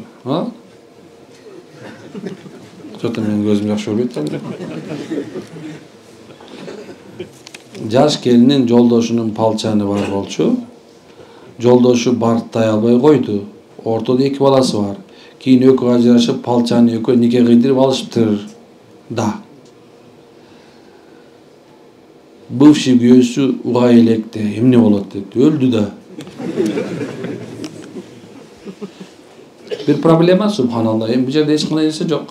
Жокта менин көзүм жакшы көрбөйт эле. Жаш келиндин жолдошунун палчаны бар болчу. Жолдошу бартай албай койду. Ортодо 2 баласы бар. Кийин экөө ажырашып, палчаны экөө нике кыйдырып алышыптыр. Да. Бывший күйөөсү уга электе эмне болот деп өлдү да. Bir problema subhanallah. Bu жерде эч кандай нерсе жок.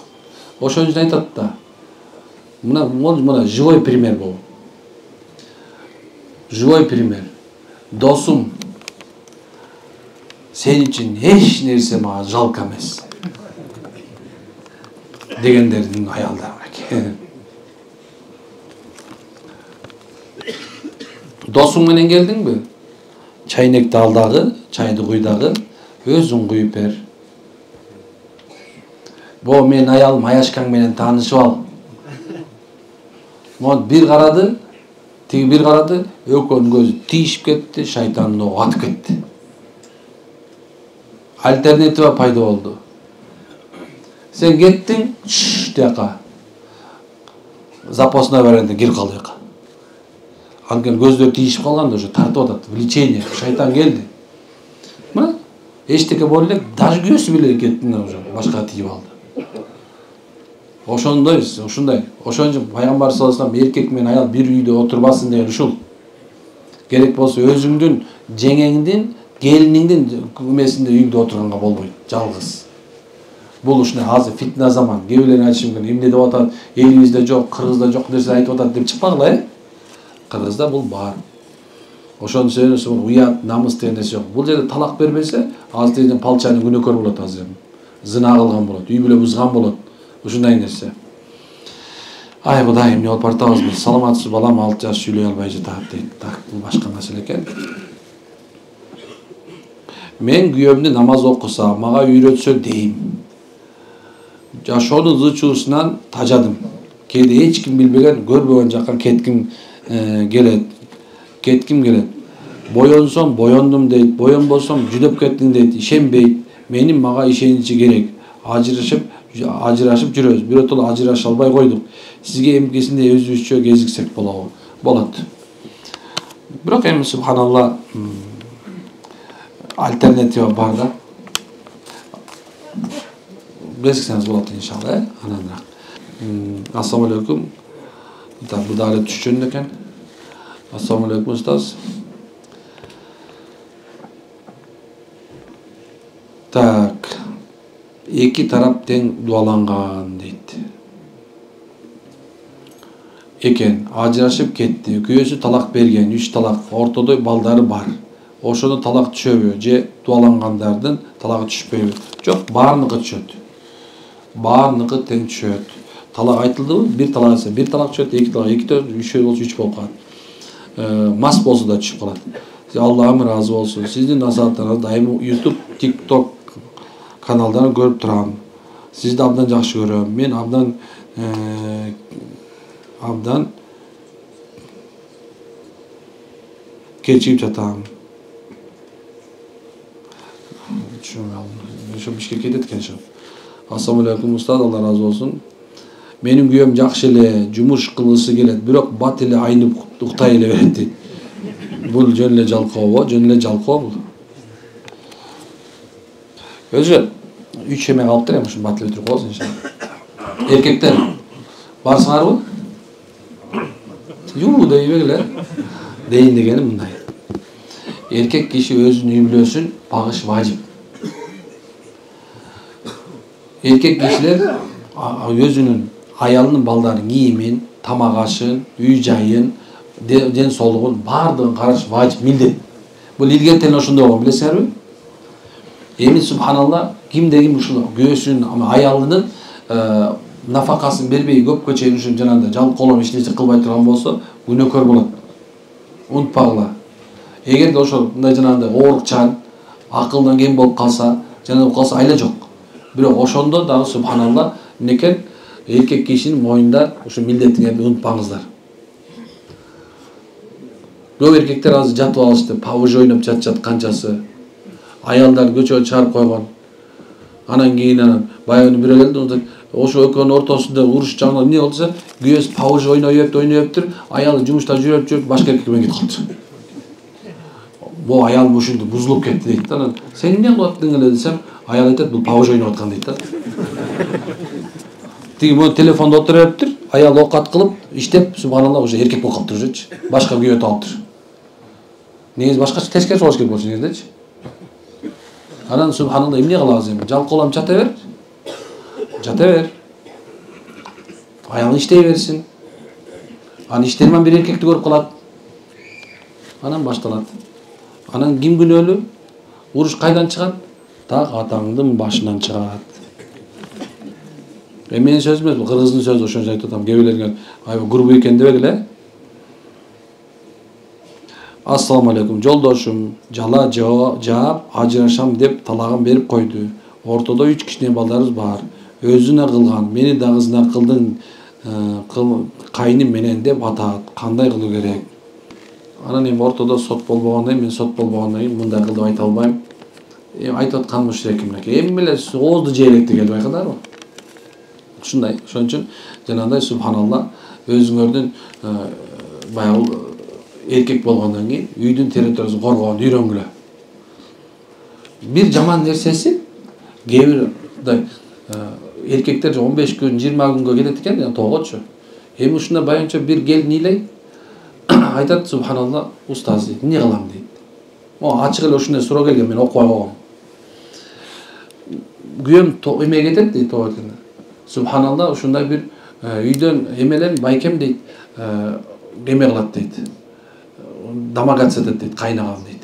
Ошон үчүн айтат да. Мына живой пример бул. Живой пример. Досум, сен үчүн эч нерсе мага жалко эмес. Дегендердин аялдары бар. Досуң менен келдиңби? Чайнекти ал дагы, чайды куй дагы, өзүң куюп бер. Бо мен аялым аяшкаң менен таанышып ал. Мон бир карады, тиги бир карады, экөөнүн көзү тийишип кетти, шайтандын оку атып кетти. Альтернатива пайда болду. Сен кеттиң, тияка. Запасына бергенде кирип кал тияка. Анткени көздөр тийишип калганда уже тартып атат, влечение, шайтан келди. Мына эчтеке боло элек, даже күйөөсү биле кетти уже, башка тийип алды. Ошондой. Ошон үчүн пайгамбар саллаллаху алейхи вассалам эркек менен аял бир үйдө отурбасын деген ушул. Керек болсо өзүңдүн жеңеңдин, келиниңдин күмесинде үйдө отурганга болбойт, жалгыз. Бул ушундай азыр фитна заман. Кээбилер айтышы мүмкүн, эмне деп атат, элибизде жок, Кыргызда жок нерсе айтып атат деп чыкпагыла, Кыргызда бул бар. Ошону сөйлөсөң, уят, намыс деген нерсе жок. Бул жерде талак бербесе, азыр тегиден палчаны күнөөкөр болот азыр. Зына кылган болот, үй бүлө бузган болот. Ушундай нерсе. Ай Кудай, эмне болуп бартабыз биз? Саламатсыз балам 6 жаш сүйлөй албай жатат дейт. Так, бул башка маселе экен. Мен күйөөмдү намаз окуса, мага үйрөтсө дейм. Жашоонун зычуусунан тажадым. Кээде эч ким билбеген, көрбөгөн жакка кетким келет. Боёнсом боёндум дейт, боёнбосом жүдөп кеттим дейт, ишенбейт. Менин мага ишеничи керек. Ажырашып жүрөбүз. Биротоло ажыраша албай койдук. Сизге эмкесинде өзүбүзчө кезиксек болот. Бирок эми субханалла альтернатива бар да. Кезиксеңиз болот иншалла, анандыраак. Ассаламу алейкум. Бул дагы түшчүн экен. Ассаламу алейкум устаз. Так. Эки тарап тең дуаланган дейт. Экен, ажырашып кетти, күйөөсү талак берген, 3 талак, ортодо балдары бар. Ошону талак түшөбү же дуалангандардын талагы түшпөйбү? Жок, баарыныгы түшөт. Баарыныгы тең түшөт. Талак айтылдыбы? Бир талак ise бир талак түшөт, 2 талак, 2 болсо 3 болсо 3 болуп калат. Мас болсо да түшүп калат. Аллахым ыраазы болсун. Сиздин насааттарыңызды дайым YouTube, TikTok каналдарын көрүп турам. Сизди абдан жакшы көрөм. Мен абдан кечигип жатам. Ошо Бишкекке кетет экен ошо. Ассаламу алейкум устаз, Алла разы болсун. Менин күйөөм жакшы эле, жумуш кылгысы келет, бирок бат эле айнып уктай эле берет дейт. Бул жөн эле жалкоо бул. Өзү 3 эме калыптыр эми ушу бат эле туруп коебуз иншалла. Эркектер барсыңарбы? Дейбегиле. Дейин дегени мындай. Эркек киши өзүнүн үй бүлөсүн багыш важип. Эркек кишилер өзүнүн аялынын балдарынын кийимин, тамак ашын, үй жайын, ден соолугун баардыгын караш важип, милдет. Бул илгертен ошондой болгон, билесиңерби? Эми субханалла, кимде-ким ушул күйөөсүнүн, аялынын нафакасын бербей көпкө чейин ушул жанагындай жалкоолоп эч нерсе кылбай турган болсо, күнөөкөр болот. Унутпагыла. Эгерде ошол мындай жанагындай оорукчан, акылдан кем болуп калса, айла жок. Бирок ошондо дагы субханалла, эмнекен эркек кишинин моюнда ушу милдетиңерди унутпаңыздар. Көп эркектер азыр жатып алышты, пауж ойноп жатышат канчасы. Аялдар көчөгө чыгарып койгон. Анан кийин баягы бирөө келди, ошо экөөнүн ортосунда уруш жаңы эмне болду? Күйөөсү пауж ойноптур, аялы жумушта жүрүп башка эркек менен кетип калды. Бу аял ушунду бузулуп кетти дейт. Анан сен эмне кылып аттың эле десем, аял айтат, бул пауж ойноп аткан дейт да. Тиги мына телефондо отуруптур, аял оокат кылып, иштеп, субханалла, уже эркек болуп калыптыр ужечи. Башка күйөө таптыр. Негизи башкача тескери болуш керек болчу негизичи. Анан субханалла эмне кылабыз эми? Жалкоолам жата бер. Жата бер. Аял иштей берсин. Анан иштерман бир эркекти көрүп калат. Анан башталат. Анан ким күнөөлүү? Уруш кайдан чыгат? Так атаңдын башынан чыгат. Менин сөзүм эмес, бул кыргыздын сөзү, ошону айтып атам. Кээ бирлерге аябай грубо экен дебегиле. Ассаламу алейкум. Жолдошум жала жаап ажырашам деп талагын берип койду. Ортодо 3 кичине балдарыбыз бар. Өзүнө кылган, мени дагы зына кылдың кайным менен деп атат. Кандай кылуу керек? Анан эми ортодо сот болбогондой, мен сот болбогондон кийин мындай кыл деп айта албайм. Айтып атканым ушул экен мынакей. Эми эле оозду жээлекти келип байкадыңарбы? Ушундай. Ошон үчүн жанагындай субханалла өзүңөрдүн баягы эркек болгондон кийин үйдүн территориясын коргоонду үйрөнгүлө. Бир жаман нерсеси кээ бир эркектер 15 күн, 20 күнгө кетет экен, тоогочу. Эми ушунда баягынча бир келин ыйлайт, айтат субханалла, устаз дейт, эмне кылам дейт. Ачык эле ушундай суроо келген, мен окубай койгом. Күйөөм эме кетет дейт, тоо экен. Субханалла, ушундай бир үйдөн эмелен байкем дейт, эме кылат дейт. Домогаться этет дейт, кайнагам дейт.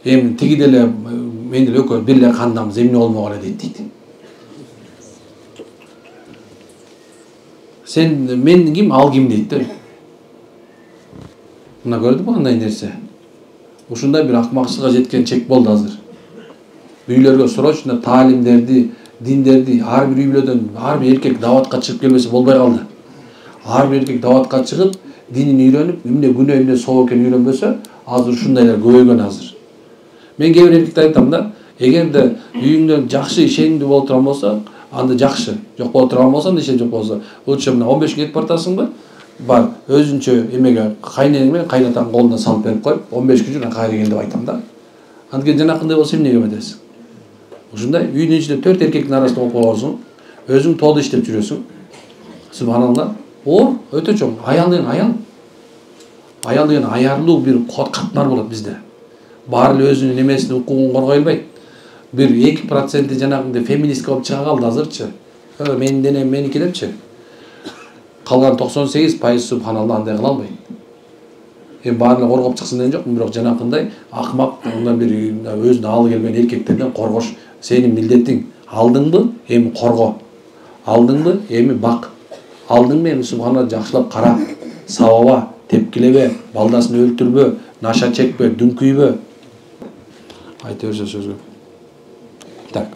Эми тиги деле мен деле экөө бир эле кандамыз, эмне болмок эле дейт. Сен мен ким, ал ким дейт да. Мына көрдүңбү кандай нерсе? Ушундай бир акмакчылыкка жеткен чек болду азыр. Үйлөргө срочно таалимдерди, диндерди ар бир үй-бүлөдөн ар бир эркек даватка чыгып келбесе болбой калды. Ар бир эркек даватка чыгып, динин үйрөнүп, эмне күнөө, эмне соо экенин үйрөнбөсө, азыр ушундайлар көбөйгөн азыр. Мен кээ бир эркекте айтам да, эгерде үйүңдө жакшы ишенимдүү боло турган болсо, анда жакшы. Жок боло турган болсо, анда ишен жок болсо, лучше мына 15 күн кетип бартасыңбы? Бар, өзүнчө эмеге кайнең менен кайнатаң колуна салып берип коюп, 15 күн жана кайра келген деп айтам да. Анткени жанакындай болсо эмнеге эметесиң? Ушундай үйдүн ичинде 4 эркектин арасында болуп калгансың, өзүң тоодо иштеп жүрөсүң. Субханалла. Өтө чоң. Аял деген аял. Аял деген аярлуу бир катмар болот бизде. Баары эле өзүнүн немесин, укугун коргой албайт. Бир 2% жанагындай феминистке болуп чыга калды азырчы. Менин денем меники депчи. Калган 98% субханалла андай кыла албайт. Эми баарын эле коргоп чыксын деген жокмун, бирок жанакындай акмак, мындан бир өзүнө алы келген эркектерден коргош сенин милдетиң. Алдыңбы? Эми корго. Алдыңбы? Эми бак. Алдыңбы? Эми субханалла жакшылап кара, сабаба, тепкилебе, балдасын өлтүрбө, наша чекпе, дүңкүйбө. Айта берсе сөзгө. Так.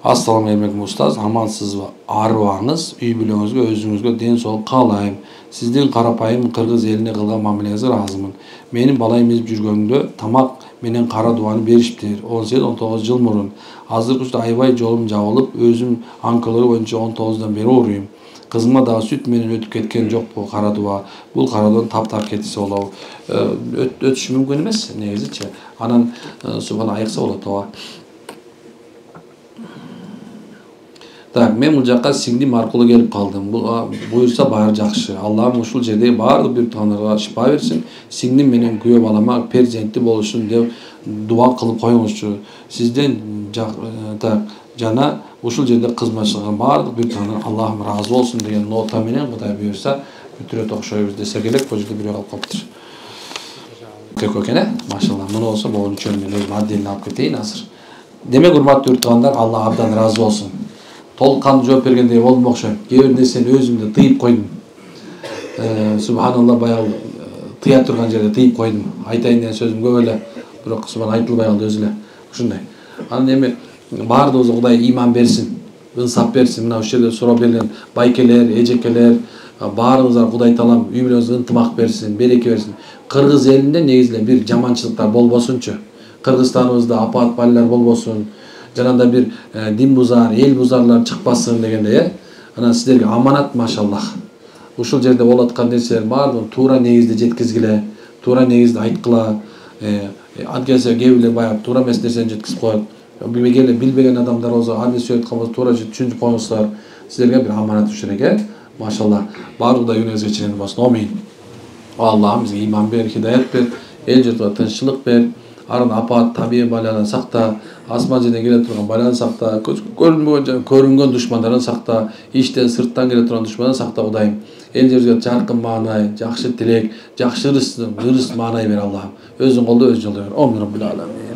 Ассаламу алейкум устаз, амансызбы? Арыбаңыз, үй бүлөңүзгө, өзүңүзгө ден соолук каалайм. Сиздин карапайым кыргыз элине кылган мамилеңизге ыраазымын. Менин бала эмизип жүргөндө тамак менен кара дубаны бериштир. 18-19 жыл мурун. Азыркы учурда аябай жолум жабылып, өзүм онкология боюнча 19 бери ооруйм. Кызыма дагы сүт менен өтүп кеткен жокпу кара дуба. Бул кара дубаны таптап кетсе болобу? Өтүшү мүмкүн эмес негизичи. Анан субхан айыкса болот ооба. Так, мен бул жакка сиңдим аркылуу келип калдым. Буюрса баары жакшы. Аллахым ушул жердеги баардык бир туугандарга шифа берсин. Сиңдим менен күйөө балама перзентти болушун деп дуа кылып коюңузчу. Сизден жана ушул жерде кызматчылыгын баардык бир туугандар Аллахым ыраазы болсун деген нота менен Кудай буюрса бүтүрөт окшойбуз десе керек. Бул жерде бирөө калып калыптыр. Көкө экен, машалла. Муну болсо могу үчөөнү мен өзүм отдельно алып кетейин азыр. Демек, урматтуу туугандар, Алла абдан ыраазы болсун. Толук кандуу жооп бергендей болдум окшойм. Кээ бир нерсени өзүмдө тыйып койдум. Субханалла, баягы тыя турган жерде тыйып койдум. Айтайын деген сөзүм көп эле, бирок субхан айтылбай калды өзү эле. Ушундай. Анан эми баардыгыбызга Кудай иман берсин, ынсап берсин. Мына ушул жерде суроо берген байкелер, эжекелер, Баарыңызга Кудай таалам үй бүлөңүзгө ынтымак берсин, береке берсин. Кыргыз элинде негизинен бир жаманчылыктар болбосунчу. Кыргызстаныбызда апат баллар болбосун. Жанагындай бир дин бузар, эл бузарлар чыкпасын дегенде, Анан сиздерге аманат машаллах. Ушул жерде болуп аткан нерселердин баардыгын туура негизде жеткизгиле, туура негизде айткыла. Анткенсе кээ бирлер баягы туура эмес нерсени жеткизип коет. Билбеген адамдар болсо, аны сөйт калбаса туура түшүнүп коюңуздар. Сиздерге бир аманат ушул экен. Машалла. Баардыгы күнүңүзгө чейин болсун. Амин. Аллахым бизге иман бер, хидаят бер, эл журтка тынччылык бер. Арын апат, табигый баладан сакта, асман жерден келе турган баладан сакта, көрүнбөгөн, көрүнгөн душмандардан сакта, иштен сырттан келе турган душмандан сакта Кудайым. Эл жерге жаркын маанай, жакшы тилек, жакшы ырыс маанай бер Аллахым. Өзүң колдо, өз жолдо бер. Амин роббил аламин.